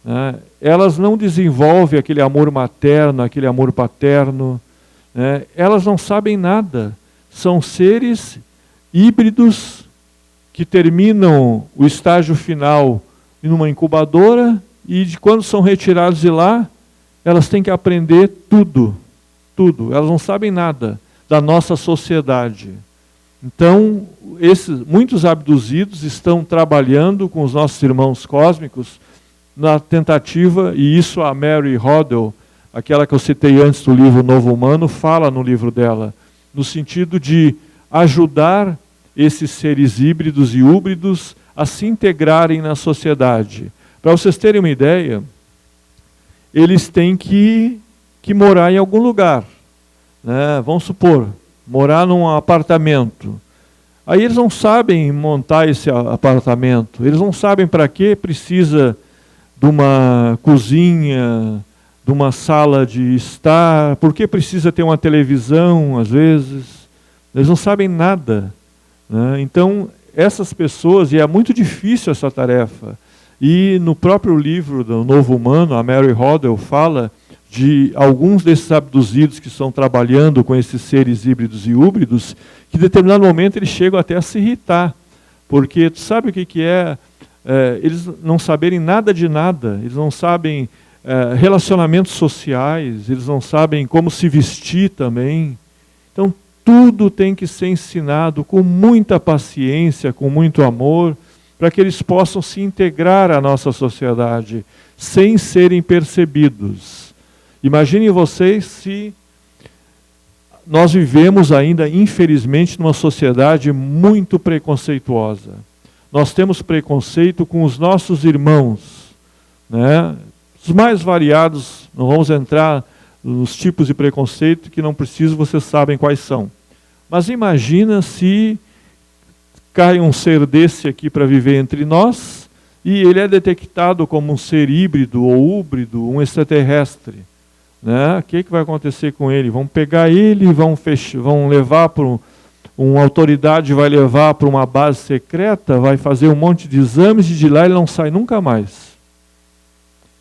Né? Elas não desenvolvem aquele amor materno, aquele amor paterno. Né? Elas não sabem nada. São seres híbridos que terminam o estágio final em uma incubadora e quando são retirados de lá, elas têm que aprender tudo. Tudo. Elas não sabem nada da nossa sociedade. Então, muitos abduzidos estão trabalhando com os nossos irmãos cósmicos na tentativa, e isso a Mary Hodel, aquela que eu citei antes do livro Novo Humano, fala no livro dela, no sentido de ajudar esses seres híbridos e híbridos a se integrarem na sociedade. Para vocês terem uma ideia, eles têm que morar em algum lugar. Né? Vamos supor, morar num apartamento. Aí eles não sabem montar esse apartamento, eles não sabem para que precisa de uma cozinha, de uma sala de estar, por que precisa ter uma televisão, às vezes. Eles não sabem nada. Né? Então, essas pessoas, e é muito difícil essa tarefa, e no próprio livro do Novo Humano, a Mary Hodel fala de alguns desses abduzidos que estão trabalhando com esses seres híbridos e híbridos, que em determinado momento eles chegam até a se irritar, porque tu sabe o que é eles não saberem nada de nada, eles não sabem relacionamentos sociais, eles não sabem como se vestir também. Então, tudo tem que ser ensinado com muita paciência, com muito amor, para que eles possam se integrar à nossa sociedade, sem serem percebidos. Imaginem vocês se nós vivemos ainda, infelizmente, numa sociedade muito preconceituosa. Nós temos preconceito com os nossos irmãos, né? Os mais variados, não vamos entrar nos tipos de preconceito que não preciso, vocês sabem quais são. Mas imagina se cai um ser desse aqui para viver entre nós e ele é detectado como um ser híbrido ou híbrido, um extraterrestre. Né? O que vai acontecer com ele? Vão pegar ele, vão levar para uma autoridade, vai levar para uma base secreta, vai fazer um monte de exames e de lá ele não sai nunca mais.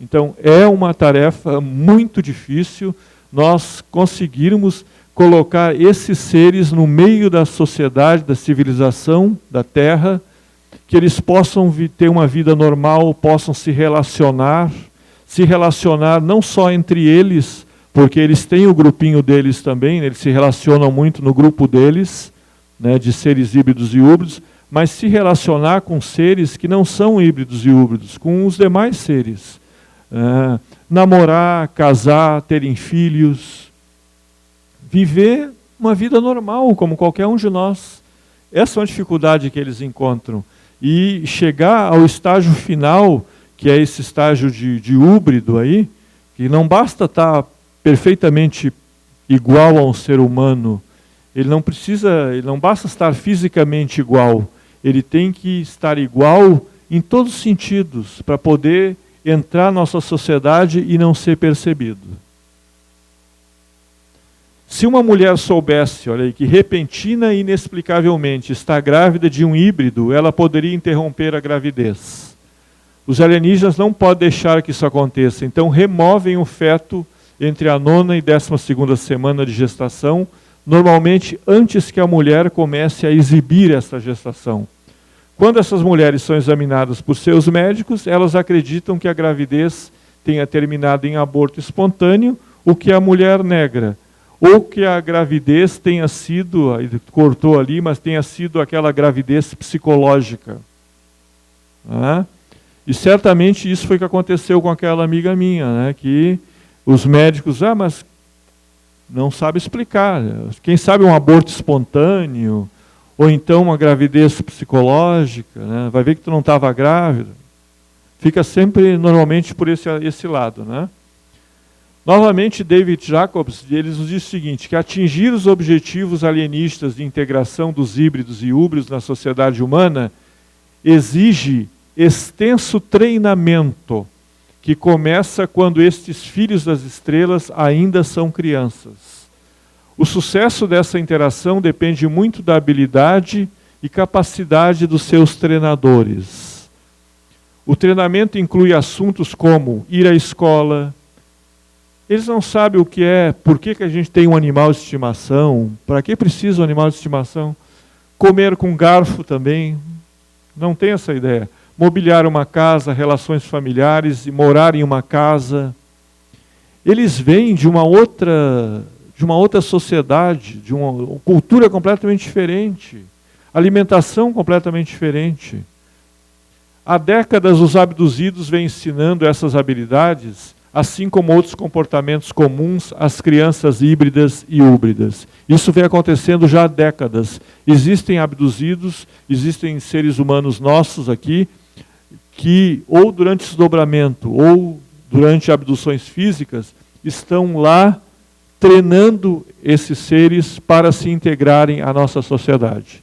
Então é uma tarefa muito difícil nós conseguirmos colocar esses seres no meio da sociedade, da civilização, da Terra, que eles possam ter uma vida normal, possam se relacionar não só entre eles, porque eles têm o grupinho deles também, eles se relacionam muito no grupo deles, né, de seres híbridos e híbridos, mas se relacionar com seres que não são híbridos e híbridos, com os demais seres. Namorar, casar, terem filhos, viver uma vida normal, como qualquer um de nós. Essa é uma dificuldade que eles encontram. E chegar ao estágio final, que é esse estágio de híbrido aí, que não basta estar perfeitamente igual a um ser humano, ele não basta estar fisicamente igual, ele tem que estar igual em todos os sentidos, para poder entrar na nossa sociedade e não ser percebido. Se uma mulher soubesse, olha aí, que repentina e inexplicavelmente está grávida de um híbrido, ela poderia interromper a gravidez. Os alienígenas não podem deixar que isso aconteça, então removem o feto entre a 9ª e 12ª semana de gestação, normalmente antes que a mulher comece a exibir essa gestação. Quando essas mulheres são examinadas por seus médicos, elas acreditam que a gravidez tenha terminado em aborto espontâneo, o que a mulher nega. ou que a gravidez tenha sido, ele cortou ali, mas tenha sido aquela gravidez psicológica. Né? E certamente isso foi o que aconteceu com aquela amiga minha, né? Que os médicos, mas não sabe explicar. Quem sabe um aborto espontâneo, ou então uma gravidez psicológica, né? Vai ver que tu não estava grávida. Fica sempre, normalmente, por esse lado, né? Novamente, David Jacobs, ele nos diz o seguinte, que atingir os objetivos alienistas de integração dos híbridos e húbridos na sociedade humana exige extenso treinamento, que começa quando estes filhos das estrelas ainda são crianças. O sucesso dessa interação depende muito da habilidade e capacidade dos seus treinadores. O treinamento inclui assuntos como ir à escola. Eles não sabem o que é, por que a gente tem um animal de estimação, para que precisa um animal de estimação. Comer com garfo também, não tem essa ideia. Mobiliar uma casa, relações familiares e morar em uma casa. Eles vêm de uma outra sociedade, de uma cultura completamente diferente, alimentação completamente diferente. Há décadas os abduzidos vêm ensinando essas habilidades, assim como outros comportamentos comuns às crianças híbridas e húbridas. Isso vem acontecendo já há décadas. Existem abduzidos, existem seres humanos nossos aqui, que ou durante desdobramento ou durante abduções físicas, estão lá treinando esses seres para se integrarem à nossa sociedade.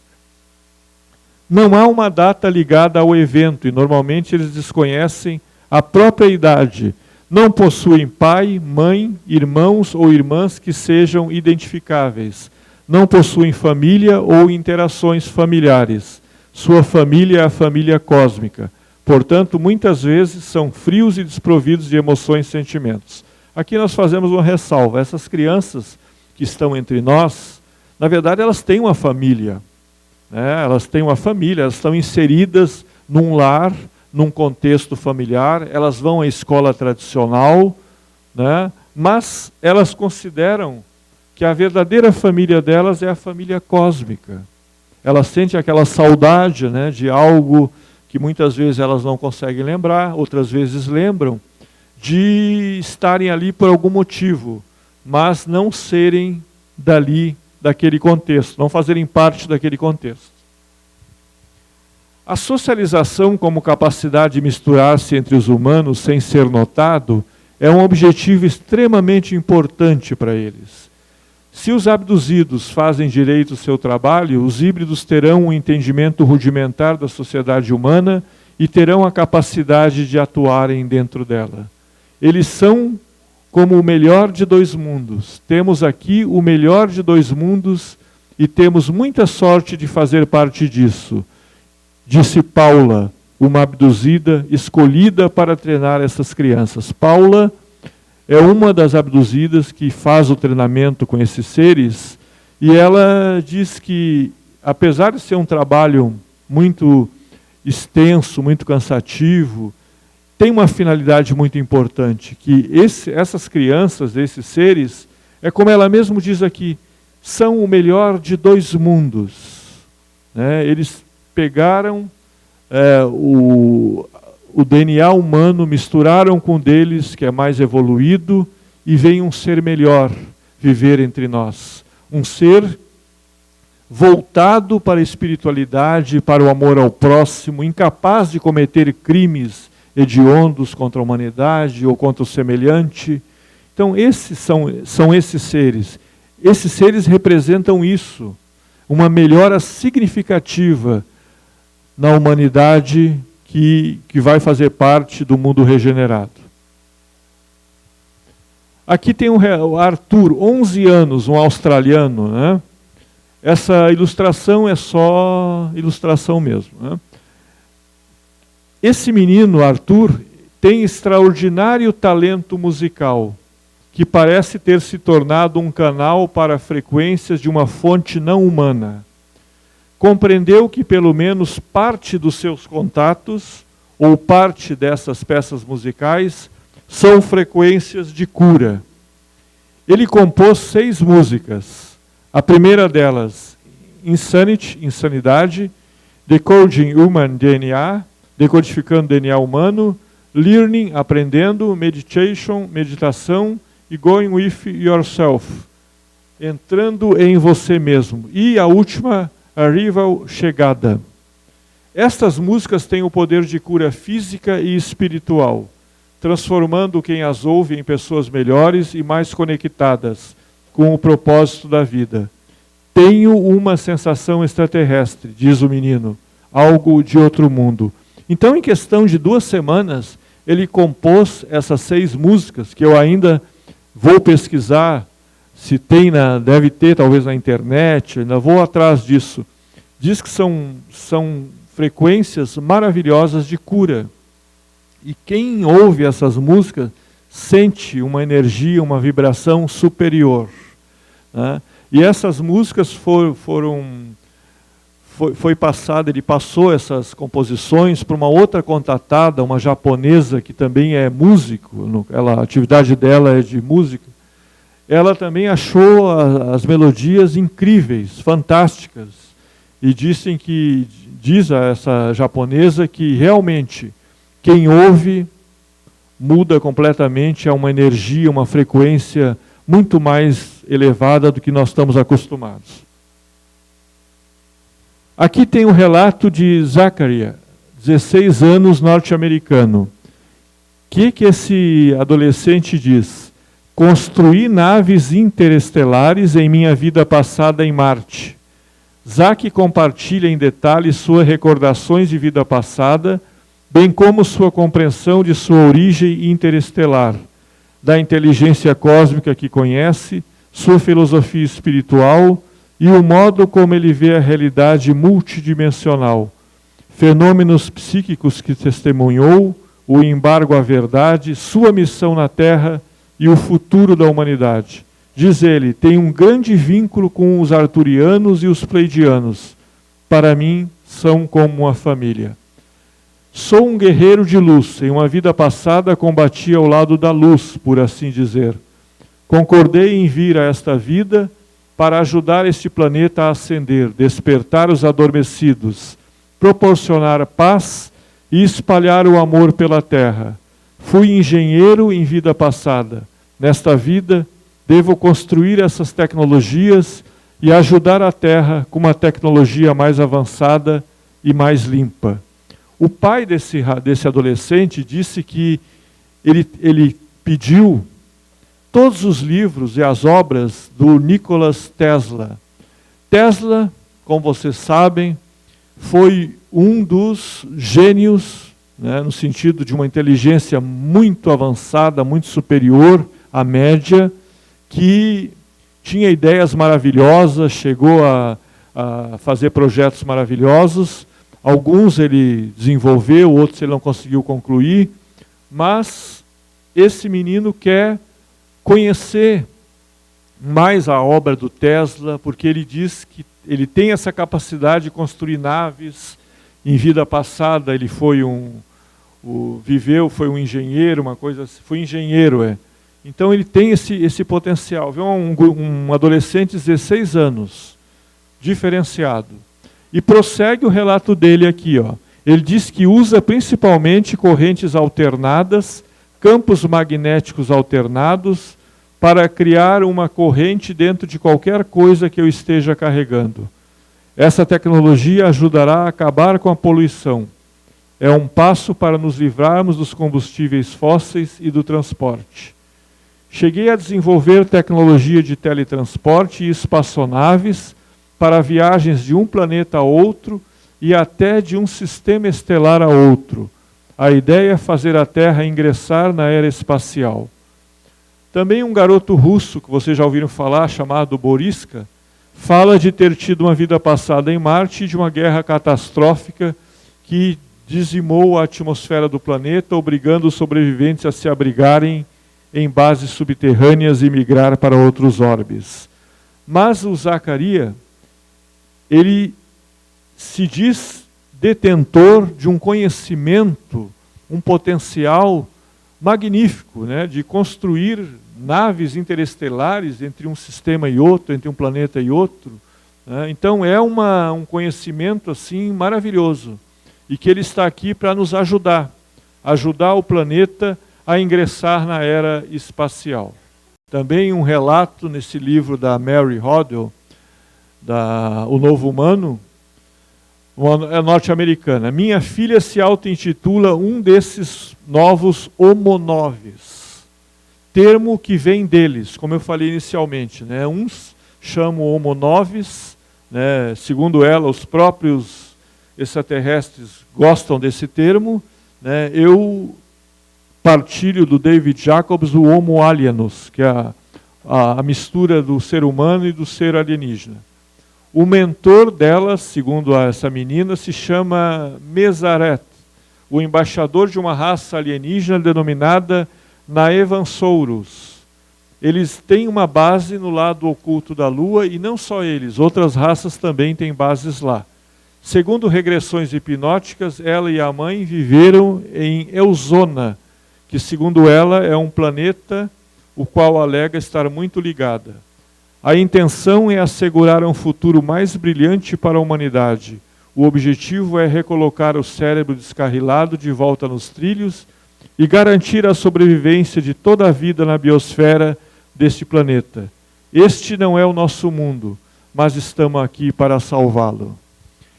Não há uma data ligada ao evento e normalmente eles desconhecem a própria idade. Não possuem pai, mãe, irmãos ou irmãs que sejam identificáveis. Não possuem família ou interações familiares. Sua família é a família cósmica. Portanto, muitas vezes são frios e desprovidos de emoções e sentimentos. Aqui nós fazemos uma ressalva. Essas crianças que estão entre nós, na verdade elas têm uma família. Né? Elas têm uma família, elas estão inseridas num lar, num contexto familiar, elas vão à escola tradicional, né? Mas elas consideram que a verdadeira família delas é a família cósmica. Elas sentem aquela saudade, né, de algo que muitas vezes elas não conseguem lembrar, outras vezes lembram, de estarem ali por algum motivo, mas não serem dali, daquele contexto, não fazerem parte daquele contexto. A socialização como capacidade de misturar-se entre os humanos sem ser notado é um objetivo extremamente importante para eles. Se os abduzidos fazem direito o seu trabalho, os híbridos terão um entendimento rudimentar da sociedade humana e terão a capacidade de atuarem dentro dela. Eles são como o melhor de dois mundos. Temos aqui o melhor de dois mundos e temos muita sorte de fazer parte disso. Disse Paula, uma abduzida escolhida para treinar essas crianças. Paula é uma das abduzidas que faz o treinamento com esses seres, e ela diz que, apesar de ser um trabalho muito extenso, muito cansativo, tem uma finalidade muito importante, que essas crianças, esses seres, é como ela mesmo diz aqui, são o melhor de dois mundos. Né? Eles pegaram o DNA humano, misturaram com o deles, que é mais evoluído, e vem um ser melhor viver entre nós. Um ser voltado para a espiritualidade, para o amor ao próximo, incapaz de cometer crimes hediondos contra a humanidade ou contra o semelhante. Então, esses são esses seres. Esses seres representam isso, uma melhora significativa na humanidade que vai fazer parte do mundo regenerado. Aqui tem o Arthur, 11 anos, um australiano. Né? Essa ilustração é só ilustração mesmo. Né? Esse menino, Arthur, tem extraordinário talento musical, que parece ter se tornado um canal para frequências de uma fonte não humana. Compreendeu que pelo menos parte dos seus contatos, ou parte dessas peças musicais, são frequências de cura. Ele compôs 6 músicas. A primeira delas, Insanity, Insanidade, Decoding Human DNA, Decodificando DNA Humano, Learning, Aprendendo, Meditation, Meditação e Going With Yourself, Entrando em Você Mesmo. E a última, Arrival, Chegada. Estas músicas têm o poder de cura física e espiritual, transformando quem as ouve em pessoas melhores e mais conectadas com o propósito da vida. Tenho uma sensação extraterrestre, diz o menino, algo de outro mundo. Então, em questão de 2 semanas, ele compôs essas 6 músicas, que eu ainda vou pesquisar, se tem, deve ter talvez na internet, ainda vou atrás disso. Diz que são frequências maravilhosas de cura. E quem ouve essas músicas sente uma energia, uma vibração superior, né? E essas músicas foi passada, ele passou essas composições para uma outra contatada, uma japonesa que também é músico, a atividade dela é de música. Ela também achou as melodias incríveis, fantásticas, e diz a essa japonesa que realmente quem ouve muda completamente a uma energia, uma frequência muito mais elevada do que nós estamos acostumados. Aqui tem o relato de Zachariah, 16 anos, norte-americano. O que esse adolescente diz? Construí naves interestelares em minha vida passada em Marte. Zach compartilha em detalhes suas recordações de vida passada, bem como sua compreensão de sua origem interestelar, da inteligência cósmica que conhece, sua filosofia espiritual e o modo como ele vê a realidade multidimensional, fenômenos psíquicos que testemunhou, o embargo à verdade, sua missão na Terra e o futuro da humanidade. Diz ele, tem um grande vínculo com os arturianos e os pleidianos. Para mim, são como uma família. Sou um guerreiro de luz. Em uma vida passada, combati ao lado da luz, por assim dizer. Concordei em vir a esta vida para ajudar este planeta a ascender, despertar os adormecidos, proporcionar paz e espalhar o amor pela Terra. Fui engenheiro em vida passada. Nesta vida, devo construir essas tecnologias e ajudar a Terra com uma tecnologia mais avançada e mais limpa. O pai desse adolescente disse que ele pediu todos os livros e as obras do Nikola Tesla. Tesla, como vocês sabem, foi um dos gênios, né, no sentido de uma inteligência muito avançada, muito superior à média, que tinha ideias maravilhosas, chegou a fazer projetos maravilhosos. Alguns ele desenvolveu, outros ele não conseguiu concluir, mas esse menino quer conhecer mais a obra do Tesla, porque ele diz que ele tem essa capacidade de construir naves. Em vida passada ele foi foi um engenheiro, uma coisa assim, foi engenheiro, Então ele tem esse potencial. Viu? Um adolescente de 16 anos, diferenciado. E prossegue o relato dele aqui, ó. Ele diz que usa principalmente correntes alternadas, campos magnéticos alternados, para criar uma corrente dentro de qualquer coisa que eu esteja carregando. Essa tecnologia ajudará a acabar com a poluição. É um passo para nos livrarmos dos combustíveis fósseis e do transporte. Cheguei a desenvolver tecnologia de teletransporte e espaçonaves para viagens de um planeta a outro e até de um sistema estelar a outro. A ideia é fazer a Terra ingressar na era espacial. Também um garoto russo, que vocês já ouviram falar, chamado Boriska, fala de ter tido uma vida passada em Marte e de uma guerra catastrófica que dizimou a atmosfera do planeta, obrigando os sobreviventes a se abrigarem em bases subterrâneas e migrar para outros orbes. Mas o Zachariah, ele se diz detentor de um conhecimento, um potencial magnífico, né, de construir naves interestelares entre um sistema e outro, entre um planeta e outro. Né? Então é um conhecimento assim maravilhoso, e que ele está aqui para nos ajudar o planeta a ingressar na era espacial. Também um relato nesse livro da Mary Hodel, O Novo Humano, é norte-americana. Minha filha se auto-intitula um desses novos homonoves, termo que vem deles, como eu falei inicialmente. Né? Uns chamam homonoves, né? Segundo ela, os próprios extraterrestres gostam desse termo. Né? Eu partilho do David Jacobs o Homo alienus, que é a mistura do ser humano e do ser alienígena. O mentor dela, segundo essa menina, se chama Mesaret, o embaixador de uma raça alienígena denominada Naevansaurus. Eles têm uma base no lado oculto da Lua, e não só eles, outras raças também têm bases lá. Segundo regressões hipnóticas, ela e a mãe viveram em Eusona, que segundo ela é um planeta o qual alega estar muito ligada. A intenção é assegurar um futuro mais brilhante para a humanidade. O objetivo é recolocar o cérebro descarrilado de volta nos trilhos e garantir a sobrevivência de toda a vida na biosfera deste planeta. Este não é o nosso mundo, mas estamos aqui para salvá-lo.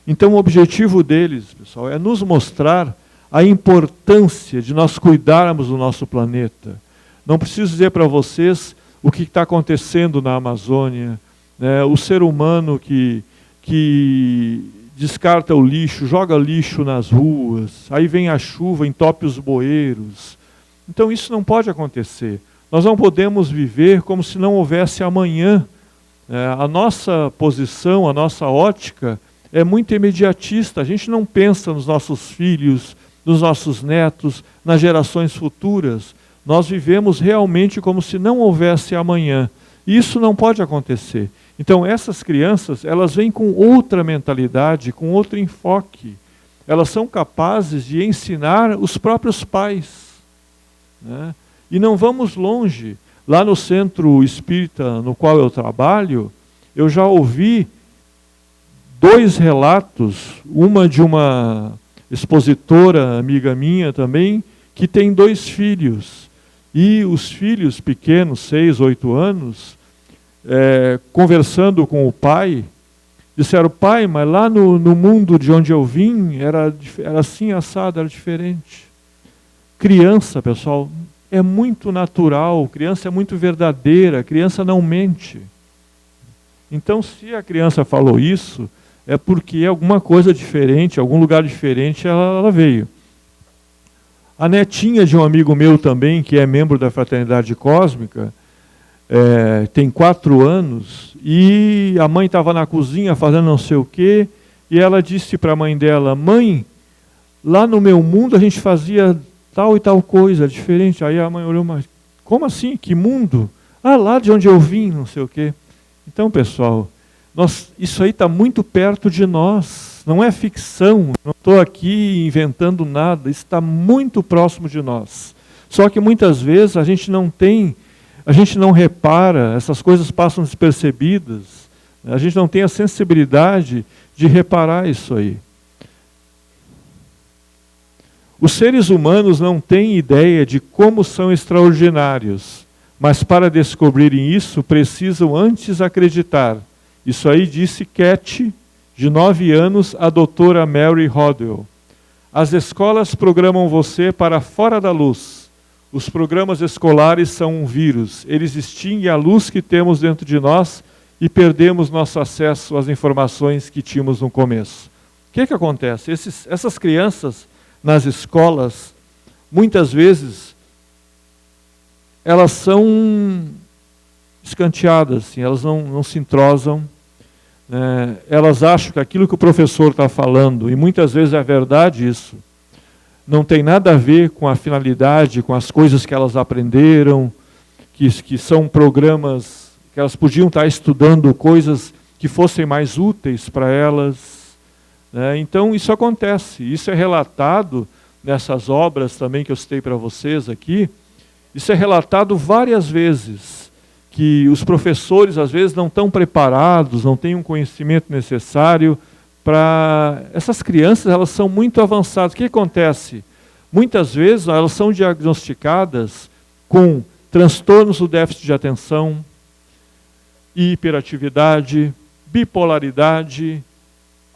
Então o objetivo deles, pessoal, é nos mostrar a importância de nós cuidarmos do nosso planeta. Não preciso dizer para vocês o que está acontecendo na Amazônia, né? O ser humano que descarta o lixo, joga lixo nas ruas, aí vem a chuva, entope os bueiros. Então isso não pode acontecer. Nós não podemos viver como se não houvesse amanhã. A nossa posição, a nossa ótica é muito imediatista. A gente não pensa nos nossos filhos, nos nossos netos, nas gerações futuras. Nós vivemos realmente como se não houvesse amanhã. E isso não pode acontecer. Então essas crianças, elas vêm com outra mentalidade, com outro enfoque. Elas são capazes de ensinar os próprios pais. Né? E não vamos longe. Lá no centro espírita no qual eu trabalho, eu já ouvi 2 relatos, uma de uma expositora amiga minha também, que tem 2 filhos. E os filhos pequenos, 6, 8 anos, conversando com o pai, disseram: pai, mas lá no mundo de onde eu vim, era assim, assado, era diferente. Criança, pessoal, é muito natural, criança é muito verdadeira, criança não mente. Então, se a criança falou isso, é porque alguma coisa diferente, algum lugar diferente ela veio. A netinha de um amigo meu também, que é membro da Fraternidade Cósmica, tem 4 anos, e a mãe estava na cozinha fazendo não sei o quê, e ela disse para a mãe dela: mãe, lá no meu mundo a gente fazia tal e tal coisa diferente. Aí a mãe olhou: mas como assim? Que mundo? Ah, lá de onde eu vim, não sei o quê. Então, pessoal, isso aí está muito perto de nós. Não é ficção, não estou aqui inventando nada, isso está muito próximo de nós. Só que muitas vezes a gente não repara, essas coisas passam despercebidas, a gente não tem a sensibilidade de reparar isso aí. Os seres humanos não têm ideia de como são extraordinários, mas para descobrirem isso precisam antes acreditar. Isso aí disse Cat, de 9 anos, a doutora Mary Hodel. As escolas programam você para fora da luz. Os programas escolares são um vírus. Eles extinguem a luz que temos dentro de nós e perdemos nosso acesso às informações que tínhamos no começo. O que acontece? Essas crianças nas escolas, muitas vezes, elas são escanteadas, assim, elas não se entrosam. Elas acham que aquilo que o professor está falando, e muitas vezes é verdade isso, não tem nada a ver com a finalidade, com as coisas que elas aprenderam, que são programas que elas podiam estar estudando coisas que fossem mais úteis para elas. Então isso acontece, isso é relatado nessas obras também que eu citei para vocês aqui, isso é relatado várias vezes, que os professores às vezes não estão preparados, não têm um conhecimento necessário para... Essas crianças, elas são muito avançadas. O que acontece? Muitas vezes elas são diagnosticadas com transtornos do déficit de atenção, hiperatividade, bipolaridade,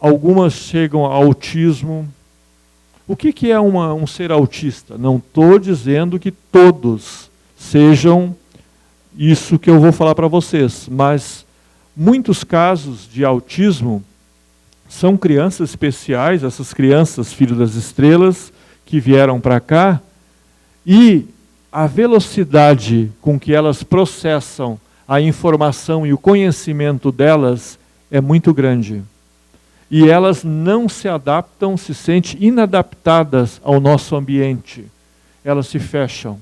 algumas chegam a autismo. O que é um ser autista? Não estou dizendo que todos sejam isso que eu vou falar para vocês, mas muitos casos de autismo são crianças especiais, essas crianças, filhos das estrelas, que vieram para cá, e a velocidade com que elas processam a informação e o conhecimento delas é muito grande. E elas não se adaptam, se sentem inadaptadas ao nosso ambiente. Elas se fecham.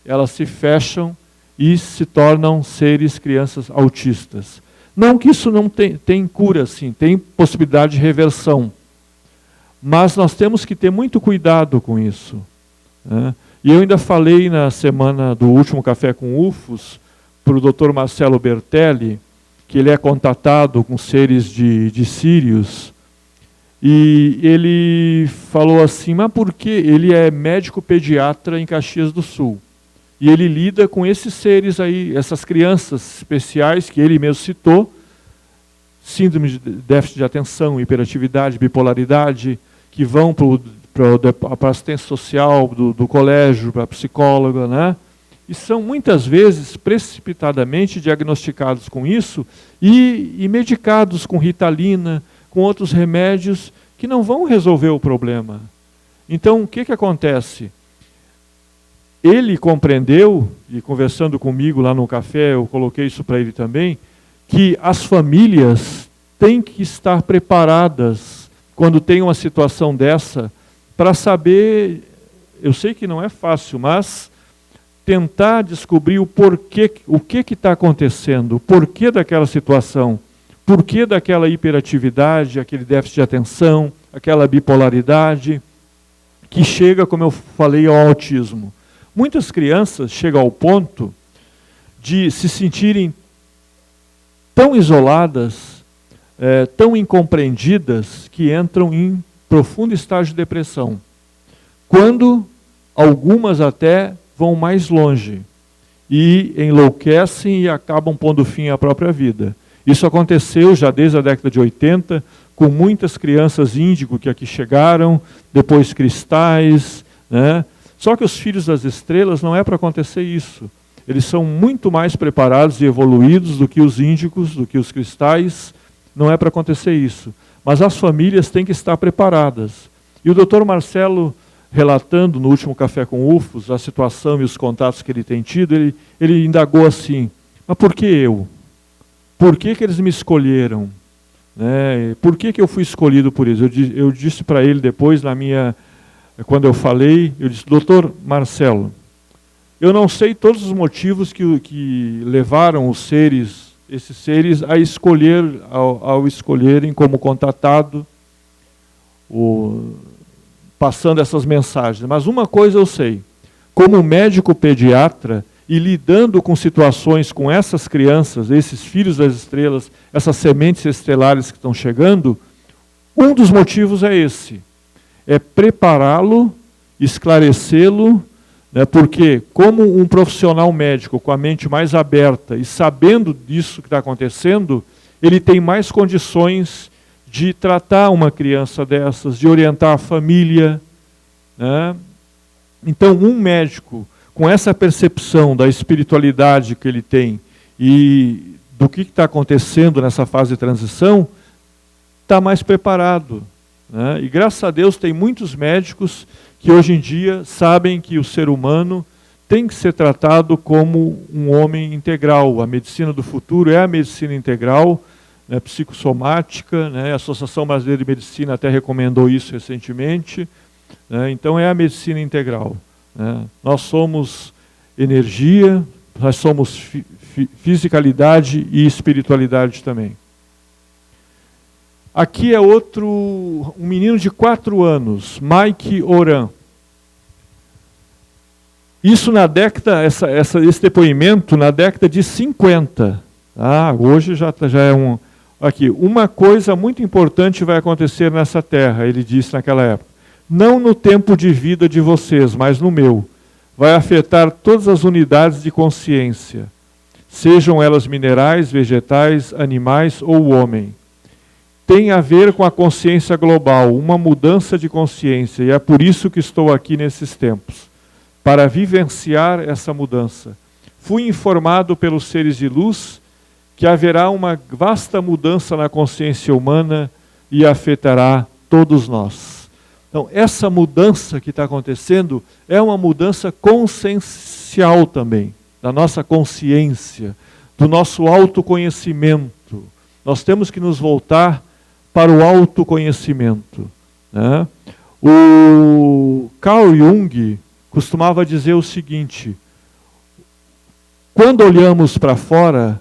Elas se fecham e se tornam seres, crianças autistas. Não que isso não tem cura, sim, tem possibilidade de reversão. Mas nós temos que ter muito cuidado com isso, né? E eu ainda falei na semana do último Café com UFOS, para o Dr. Marcelo Bertelli, que ele é contatado com seres de Sírios, e ele falou assim, mas por que? Ele é médico pediatra em Caxias do Sul, e ele lida com esses seres aí, essas crianças especiais que ele mesmo citou, síndrome de déficit de atenção, hiperatividade, bipolaridade, que vão para a assistência social do colégio, para a psicóloga, né? E são muitas vezes precipitadamente diagnosticados com isso e medicados com Ritalina, com outros remédios que não vão resolver o problema. Então, o que acontece? Ele compreendeu, e conversando comigo lá no café, eu coloquei isso para ele também, que as famílias têm que estar preparadas quando tem uma situação dessa para saber, eu sei que não é fácil, mas tentar descobrir o porquê, o que está acontecendo, o porquê daquela situação, porquê daquela hiperatividade, aquele déficit de atenção, aquela bipolaridade, que chega, como eu falei, ao autismo. Muitas crianças chegam ao ponto de se sentirem tão isoladas, tão incompreendidas, que entram em profundo estágio de depressão. Quando algumas até vão mais longe e enlouquecem e acabam pondo fim à própria vida. Isso aconteceu já desde a década de 80, com muitas crianças índigo que aqui chegaram, depois cristais, né? Só que os filhos das estrelas não é para acontecer isso. Eles são muito mais preparados e evoluídos do que os índigos, do que os cristais, não é para acontecer isso. Mas as famílias têm que estar preparadas. E o Dr. Marcelo, relatando no último Café com UFOS, a situação e os contatos que ele tem tido, ele indagou assim, mas por que eu? Por que eles me escolheram? Né? Por que eu fui escolhido por eles? Eu disse para ele depois, quando eu falei, eu disse, Dr. Marcelo, eu não sei todos os motivos que levaram esses seres a escolher, ao escolherem como contatado, passando essas mensagens. Mas uma coisa eu sei, como médico pediatra e lidando com situações com essas crianças, esses filhos das estrelas, essas sementes estelares que estão chegando, um dos motivos é esse, é prepará-lo, esclarecê-lo, né, porque como um profissional médico com a mente mais aberta e sabendo disso que está acontecendo, ele tem mais condições de tratar uma criança dessas, de orientar a família, né? Então, um médico com essa percepção da espiritualidade que ele tem e do que está acontecendo nessa fase de transição, está mais preparado, né? E graças a Deus tem muitos médicos que hoje em dia sabem que o ser humano tem que ser tratado como um homem integral. A medicina do futuro é a medicina integral, né, psicossomática, né, a Associação Brasileira de Medicina até recomendou isso recentemente, né, então é a medicina integral. Né. Nós somos energia, nós somos fisicalidade e espiritualidade também. Aqui é um menino de 4 anos, Mike Oran. Isso na década, esse depoimento na década de 50. Hoje já é um... Aqui, uma coisa muito importante vai acontecer nessa terra, ele disse naquela época. Não no tempo de vida de vocês, mas no meu. Vai afetar todas as unidades de consciência, sejam elas minerais, vegetais, animais ou o homem. Tem a ver com a consciência global, uma mudança de consciência, e é por isso que estou aqui nesses tempos, para vivenciar essa mudança. Fui informado pelos seres de luz que haverá uma vasta mudança na consciência humana e afetará todos nós. Então, essa mudança que está acontecendo é uma mudança consciencial também, da nossa consciência, do nosso autoconhecimento. Nós temos que nos voltar para o autoconhecimento, né? O Carl Jung costumava dizer o seguinte: quando olhamos para fora,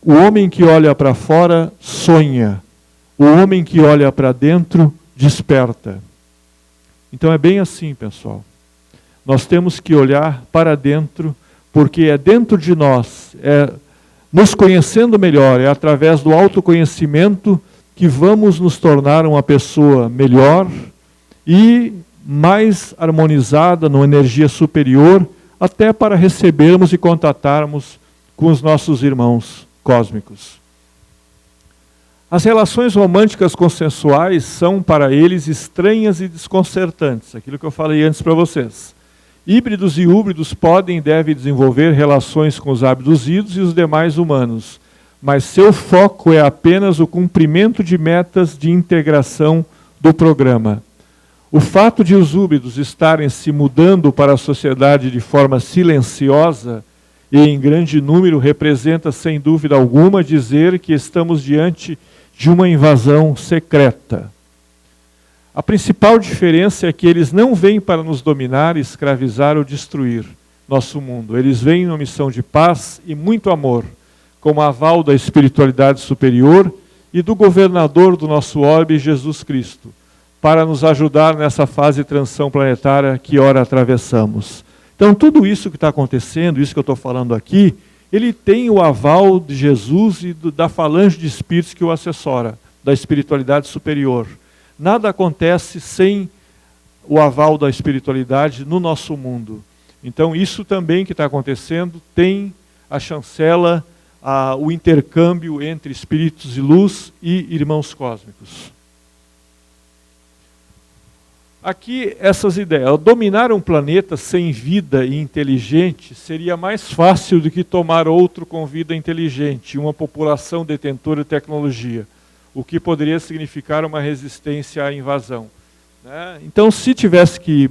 o homem que olha para fora sonha, o homem que olha para dentro desperta. Então é bem assim, pessoal. Nós temos que olhar para dentro, porque é dentro de nós, é nos conhecendo melhor, é através do autoconhecimento que vamos nos tornar uma pessoa melhor e mais harmonizada, numa energia superior, até para recebermos e contatarmos com os nossos irmãos cósmicos. As relações românticas consensuais são para eles estranhas e desconcertantes, aquilo que eu falei antes para vocês. Híbridos e húbridos podem e devem desenvolver relações com os abduzidos e os demais humanos, mas seu foco é apenas o cumprimento de metas de integração do programa. O fato de os híbridos estarem se mudando para a sociedade de forma silenciosa e em grande número representa, sem dúvida alguma, dizer que estamos diante de uma invasão secreta. A principal diferença é que eles não vêm para nos dominar, escravizar ou destruir nosso mundo. Eles vêm numa missão de paz e muito amor, como aval da espiritualidade superior e do governador do nosso orbe, Jesus Cristo, para nos ajudar nessa fase de transição planetária que ora atravessamos. Então, tudo isso que está acontecendo, isso que eu estou falando aqui, ele tem o aval de Jesus e da falange de espíritos que o assessora, da espiritualidade superior. Nada acontece sem o aval da espiritualidade no nosso mundo. Então, isso também que está acontecendo tem a chancela, o intercâmbio entre espíritos de luz e irmãos cósmicos. Aqui essas ideias. Dominar um planeta sem vida e inteligente seria mais fácil do que tomar outro com vida inteligente, uma população detentora de tecnologia, o que poderia significar uma resistência à invasão, né? Então, se tivesse que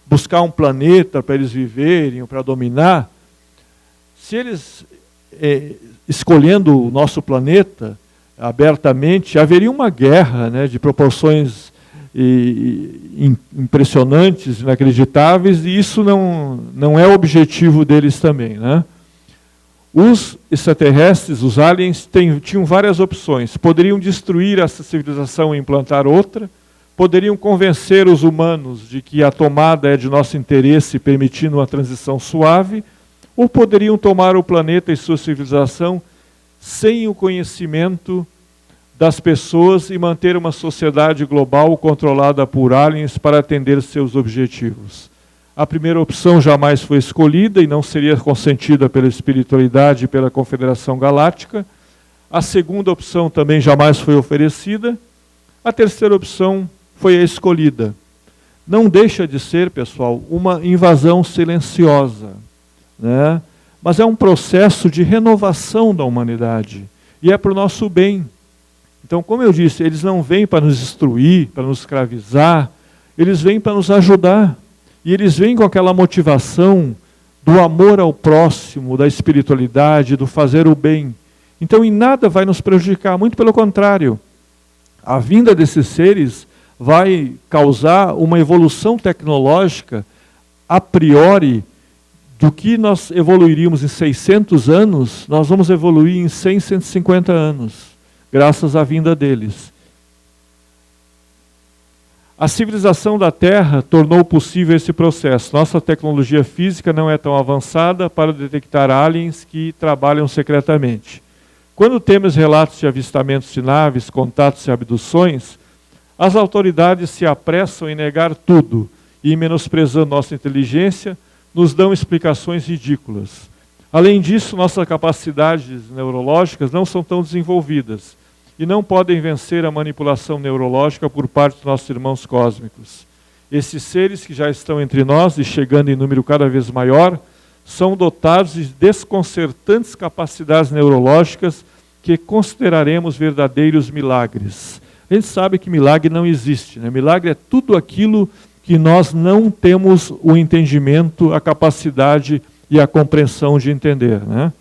buscar um planeta para eles viverem, para dominar, se eles escolhendo o nosso planeta abertamente, haveria uma guerra, né, de proporções impressionantes, inacreditáveis, e isso não é o objetivo deles também, né? Os extraterrestres, os aliens, tinham várias opções. Poderiam destruir essa civilização e implantar outra, poderiam convencer os humanos de que a tomada é de nosso interesse, permitindo uma transição suave, ou poderiam tomar o planeta e sua civilização sem o conhecimento das pessoas e manter uma sociedade global controlada por aliens para atender seus objetivos. A primeira opção jamais foi escolhida e não seria consentida pela espiritualidade e pela Confederação Galáctica. A segunda opção também jamais foi oferecida. A terceira opção foi a escolhida. Não deixa de ser, pessoal, uma invasão silenciosa, né? Mas é um processo de renovação da humanidade e é para o nosso bem. Então, como eu disse, eles não vêm para nos destruir, para nos escravizar, eles vêm para nos ajudar. E eles vêm com aquela motivação do amor ao próximo, da espiritualidade, do fazer o bem. Então, em nada vai nos prejudicar, muito pelo contrário. A vinda desses seres vai causar uma evolução tecnológica a priori. Do que nós evoluiríamos em 600 anos, nós vamos evoluir em 100, 150 anos, graças à vinda deles. A civilização da Terra tornou possível esse processo. Nossa tecnologia física não é tão avançada para detectar aliens que trabalham secretamente. Quando temos relatos de avistamentos de naves, contatos e abduções, as autoridades se apressam em negar tudo e, menosprezando nossa inteligência, nos dão explicações ridículas. Além disso, nossas capacidades neurológicas não são tão desenvolvidas e não podem vencer a manipulação neurológica por parte dos nossos irmãos cósmicos. Esses seres que já estão entre nós e chegando em número cada vez maior, são dotados de desconcertantes capacidades neurológicas que consideraremos verdadeiros milagres. A gente sabe que milagre não existe, né? Milagre é tudo aquilo que nós não temos o entendimento, a capacidade e a compreensão de entender, né?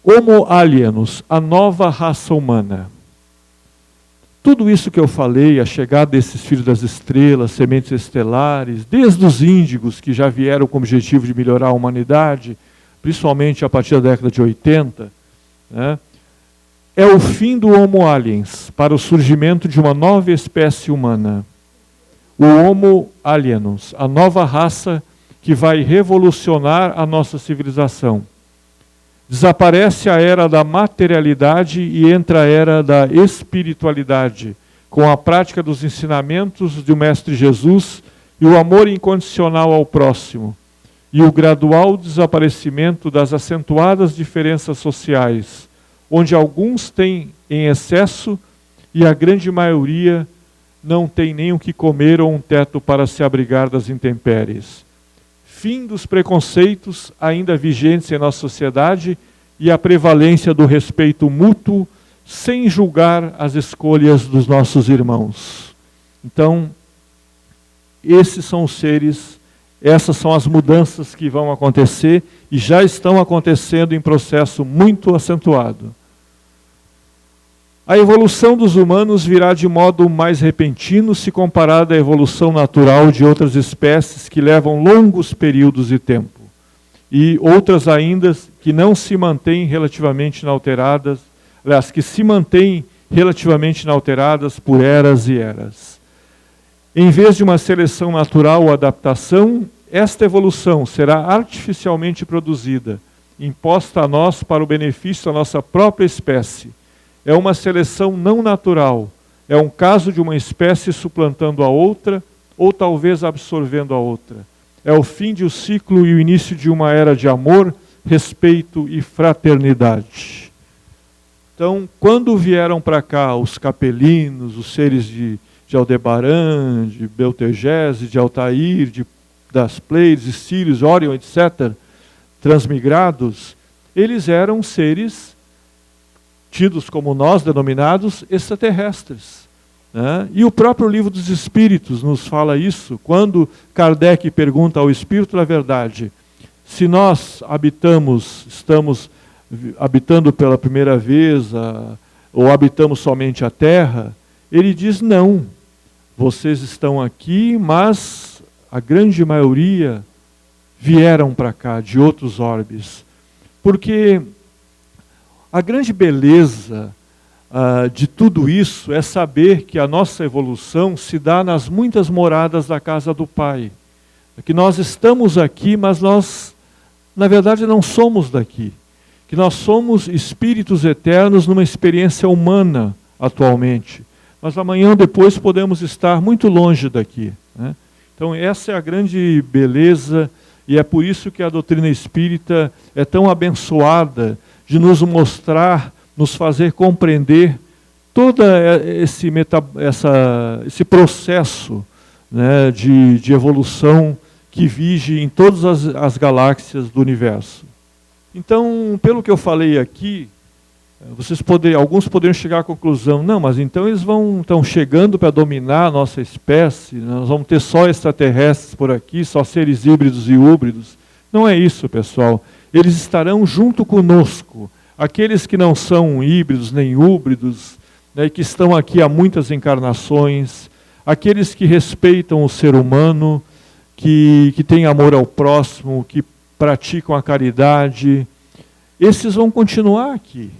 Homo alienus, a nova raça humana. Tudo isso que eu falei, a chegada desses filhos das estrelas, sementes estelares, desde os índigos que já vieram com o objetivo de melhorar a humanidade, principalmente a partir da década de 80, né, é o fim do Homo aliens para o surgimento de uma nova espécie humana. O Homo alienus, a nova raça que vai revolucionar a nossa civilização. Desaparece a era da materialidade e entra a era da espiritualidade, com a prática dos ensinamentos do Mestre Jesus e o amor incondicional ao próximo, e o gradual desaparecimento das acentuadas diferenças sociais, onde alguns têm em excesso e a grande maioria não tem nem o que comer ou um teto para se abrigar das intempéries. Fim dos preconceitos ainda vigentes em nossa sociedade e a prevalência do respeito mútuo sem julgar as escolhas dos nossos irmãos. Então, esses são os seres, essas são as mudanças que vão acontecer e já estão acontecendo em processo muito acentuado. A evolução dos humanos virá de modo mais repentino se comparada à evolução natural de outras espécies que levam longos períodos de tempo. E outras ainda que não se mantêm relativamente inalteradas, aliás, que se mantêm relativamente inalteradas por eras e eras. Em vez de uma seleção natural ou adaptação, esta evolução será artificialmente produzida, imposta a nós para o benefício da nossa própria espécie. É uma seleção não natural, é um caso de uma espécie suplantando a outra, ou talvez absorvendo a outra. É o fim de um ciclo e o início de uma era de amor, respeito e fraternidade. Então, quando vieram para cá os capelinos, os seres de Aldebaran, de Beltegese, de Altair, das Pleiades, Sírios, Órion, etc., transmigrados, eles eram seres tidos como nós, denominados extraterrestres, né? E o próprio Livro dos Espíritos nos fala isso, quando Kardec pergunta ao Espírito da Verdade, se nós estamos habitando pela primeira vez, ou habitamos somente a Terra, ele diz não, vocês estão aqui, mas a grande maioria vieram para cá, de outros orbes, porque a grande beleza de tudo isso é saber que a nossa evolução se dá nas muitas moradas da casa do Pai. Que nós estamos aqui, mas nós, na verdade, não somos daqui. Que nós somos espíritos eternos numa experiência humana atualmente. Mas amanhã ou depois podemos estar muito longe daqui, né? Então essa é a grande beleza e é por isso que a doutrina espírita é tão abençoada de nos mostrar, nos fazer compreender todo esse processo, né, de evolução que vige em todas as galáxias do universo. Então, pelo que eu falei aqui, alguns poderiam chegar à conclusão, não, mas então eles estão chegando para dominar a nossa espécie, nós vamos ter só extraterrestres por aqui, só seres híbridos e híbridos. Não é isso, pessoal. Eles estarão junto conosco. Aqueles que não são híbridos nem híbridos, né, que estão aqui há muitas encarnações, aqueles que respeitam o ser humano, que têm amor ao próximo, que praticam a caridade, esses vão continuar aqui.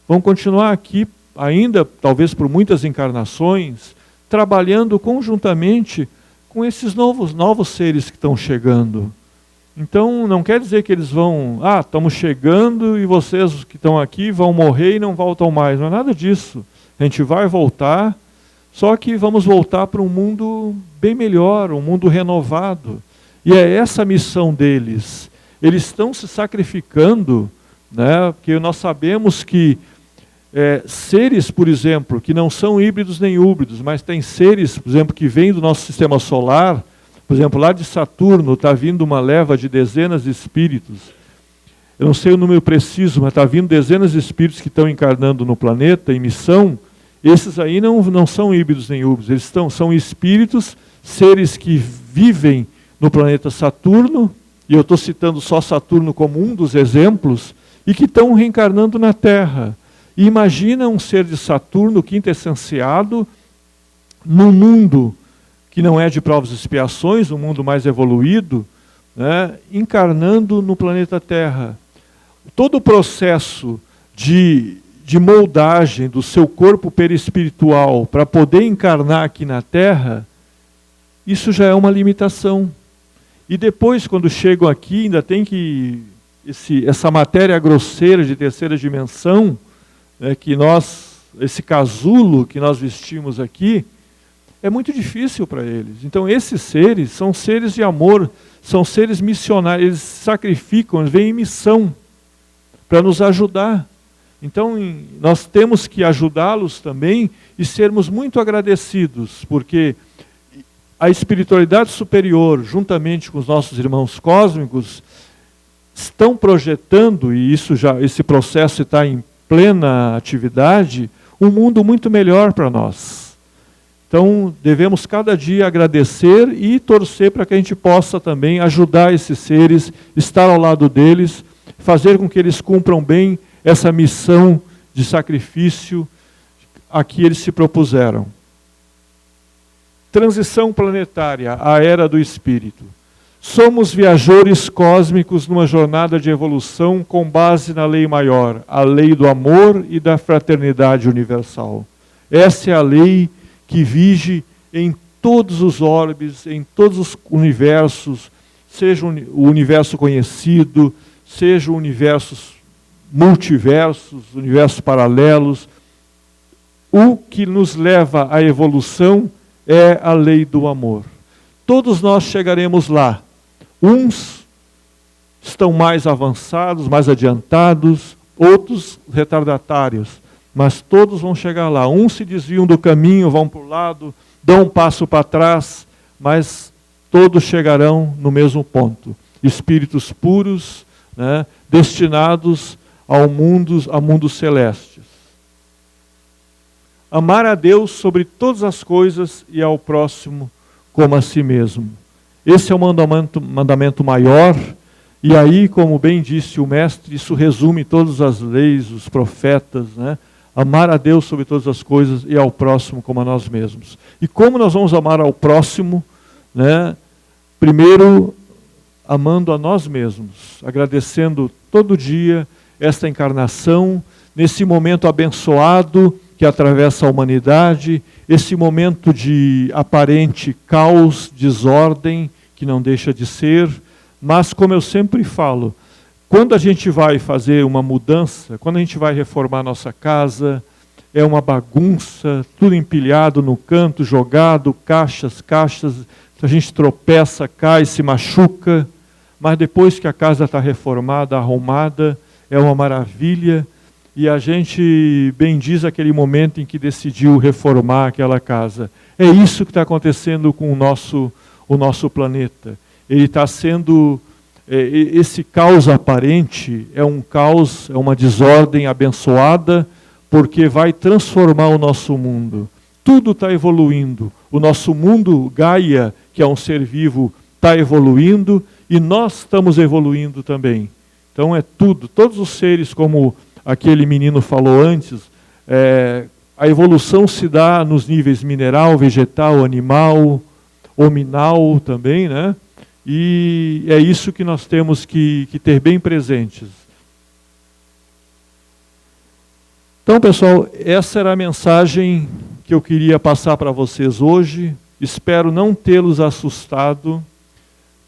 Vão continuar aqui ainda talvez por muitas encarnações, trabalhando conjuntamente com esses novos seres que estão chegando. Então, não quer dizer que eles vão, estamos chegando e vocês que estão aqui vão morrer e não voltam mais. Não é nada disso. A gente vai voltar, só que vamos voltar para um mundo bem melhor, um mundo renovado. E é essa a missão deles. Eles estão se sacrificando, né? Porque nós sabemos que seres, por exemplo, que não são híbridos nem híbridos, mas tem seres, por exemplo, que vêm do nosso sistema solar. Por exemplo, lá de Saturno está vindo uma leva de dezenas de espíritos. Eu não sei o número preciso, mas está vindo dezenas de espíritos que estão encarnando no planeta em missão. Esses aí não são híbridos nem híbridos, eles são espíritos, seres que vivem no planeta Saturno, e eu estou citando só Saturno como um dos exemplos, e que estão reencarnando na Terra. E imagina um ser de Saturno quintessenciado num mundo que não é de provas e expiações, um mundo mais evoluído, né, encarnando no planeta Terra. Todo o processo de moldagem do seu corpo perispiritual para poder encarnar aqui na Terra, isso já é uma limitação. E depois, quando chegam aqui, ainda tem que essa matéria grosseira de terceira dimensão, esse casulo que nós vestimos aqui, é muito difícil para eles. Então esses seres são seres de amor, são seres missionários, eles se sacrificam, eles vêm em missão para nos ajudar. Então nós temos que ajudá-los também e sermos muito agradecidos, porque a espiritualidade superior, juntamente com os nossos irmãos cósmicos, estão projetando, e esse processo está em plena atividade, um mundo muito melhor para nós. Então, devemos cada dia agradecer e torcer para que a gente possa também ajudar esses seres, estar ao lado deles, fazer com que eles cumpram bem essa missão de sacrifício a que eles se propuseram. Transição planetária, a era do Espírito. Somos viajores cósmicos numa jornada de evolução com base na lei maior, a lei do amor e da fraternidade universal. Essa é a lei que vige em todos os orbes, em todos os universos, seja o universo conhecido, seja o universos multiversos, universos paralelos. O que nos leva à evolução é a lei do amor. Todos nós chegaremos lá. Uns estão mais avançados, mais adiantados, outros retardatários. Mas todos vão chegar lá. Uns se desviam do caminho, vão para o lado, dão um passo para trás, mas todos chegarão no mesmo ponto. Espíritos puros, né, destinados a mundos celestes. Amar a Deus sobre todas as coisas e ao próximo como a si mesmo. Esse é o mandamento maior, e aí, como bem disse o mestre, isso resume todas as leis, os profetas, né? Amar a Deus sobre todas as coisas e ao próximo como a nós mesmos. E como nós vamos amar ao próximo, né? Primeiro, amando a nós mesmos, agradecendo todo dia esta encarnação, nesse momento abençoado que atravessa a humanidade, esse momento de aparente caos, desordem, que não deixa de ser, mas como eu sempre falo, quando a gente vai fazer uma mudança, quando a gente vai reformar nossa casa, é uma bagunça, tudo empilhado no canto, jogado, caixas, a gente tropeça, cai, se machuca, mas depois que a casa está reformada, arrumada, é uma maravilha, e a gente bendiz aquele momento em que decidiu reformar aquela casa. É isso que está acontecendo com o nosso planeta. Ele está sendo... esse caos aparente é um caos, é uma desordem abençoada, porque vai transformar o nosso mundo. Tudo está evoluindo. O nosso mundo, Gaia, que é um ser vivo, está evoluindo, e nós estamos evoluindo também. Então é tudo, todos os seres, como aquele menino falou antes, a evolução se dá nos níveis mineral, vegetal, animal, hominal também, né? E é isso que nós temos que ter bem presentes. Então, pessoal, essa era a mensagem que eu queria passar para vocês hoje. Espero não tê-los assustado,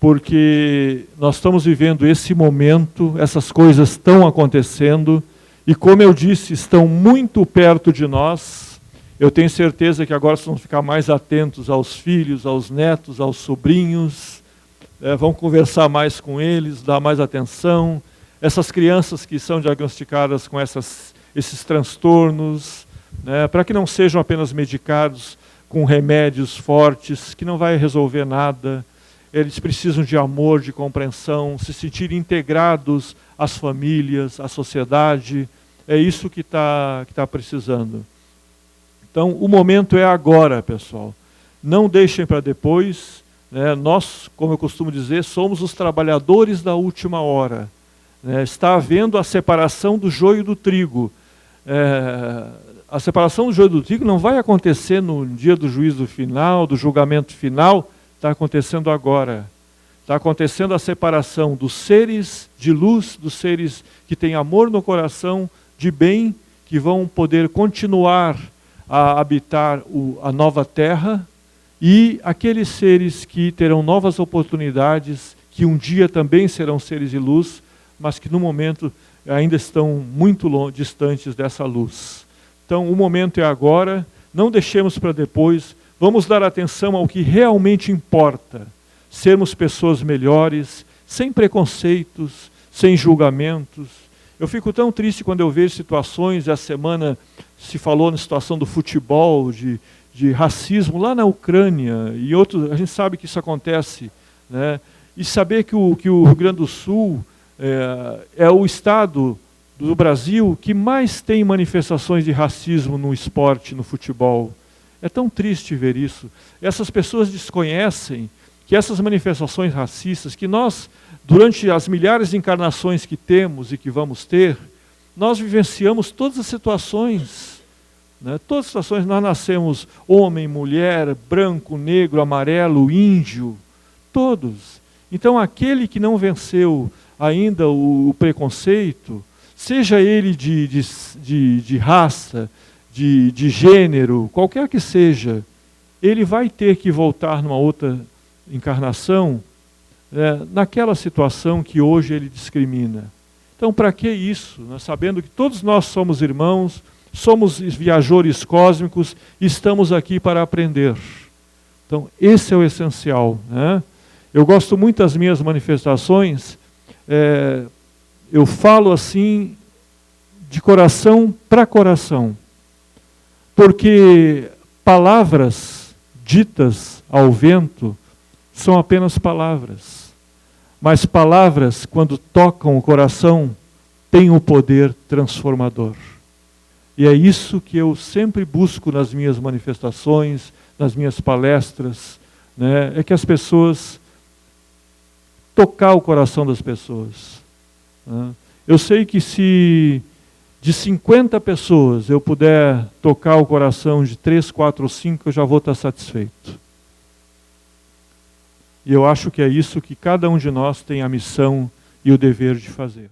porque nós estamos vivendo esse momento, essas coisas estão acontecendo, e como eu disse, estão muito perto de nós. Eu tenho certeza que agora vocês vão ficar mais atentos aos filhos, aos netos, aos sobrinhos, vão conversar mais com eles, dar mais atenção. Essas crianças que são diagnosticadas com esses transtornos, né, para que não sejam apenas medicados com remédios fortes, que não vai resolver nada. Eles precisam de amor, de compreensão, se sentirem integrados às famílias, à sociedade. É isso que está precisando. Então, o momento é agora, pessoal. Não deixem para depois. Né? Nós, como eu costumo dizer, somos os trabalhadores da última hora. Né? Está havendo a separação do joio do trigo. A separação do joio do trigo não vai acontecer no dia do juízo final, do julgamento final. Está acontecendo agora. Está acontecendo a separação dos seres de luz, dos seres que têm amor no coração, de bem, que vão poder continuar a habitar a nova terra, e aqueles seres que terão novas oportunidades, que um dia também serão seres de luz, mas que no momento ainda estão muito distantes dessa luz. Então o momento é agora, não deixemos para depois. Vamos dar atenção ao que realmente importa. Sermos pessoas melhores, sem preconceitos, sem julgamentos. Eu fico tão triste quando eu vejo situações, essa semana se falou na situação do futebol, de racismo lá na Ucrânia, e outros, a gente sabe que isso acontece, né? E saber que o Rio Grande do Sul é o estado do Brasil que mais tem manifestações de racismo no esporte, no futebol. É tão triste ver isso. Essas pessoas desconhecem que essas manifestações racistas, que nós, durante as milhares de encarnações que temos e que vamos ter, nós vivenciamos todas as situações. Né? Todas as situações, nós nascemos homem, mulher, branco, negro, amarelo, índio, todos. Então aquele que não venceu ainda o preconceito, seja ele de raça, de gênero, qualquer que seja, ele vai ter que voltar numa outra encarnação, naquela situação que hoje ele discrimina. Então, para que isso? Nós sabendo que todos nós somos irmãos, somos viajores cósmicos, estamos aqui para aprender. Então, esse é o essencial. Né? Eu gosto muito das minhas manifestações, eu falo assim, de coração para coração. Porque palavras ditas ao vento são apenas palavras. Mas palavras, quando tocam o coração, têm o poder transformador. E é isso que eu sempre busco nas minhas manifestações, nas minhas palestras, né? É que as pessoas, tocar o coração das pessoas. Né? Eu sei que se de 50 pessoas eu puder tocar o coração de 3, 4 ou 5, eu já vou estar satisfeito. E eu acho que é isso que cada um de nós tem a missão e o dever de fazer.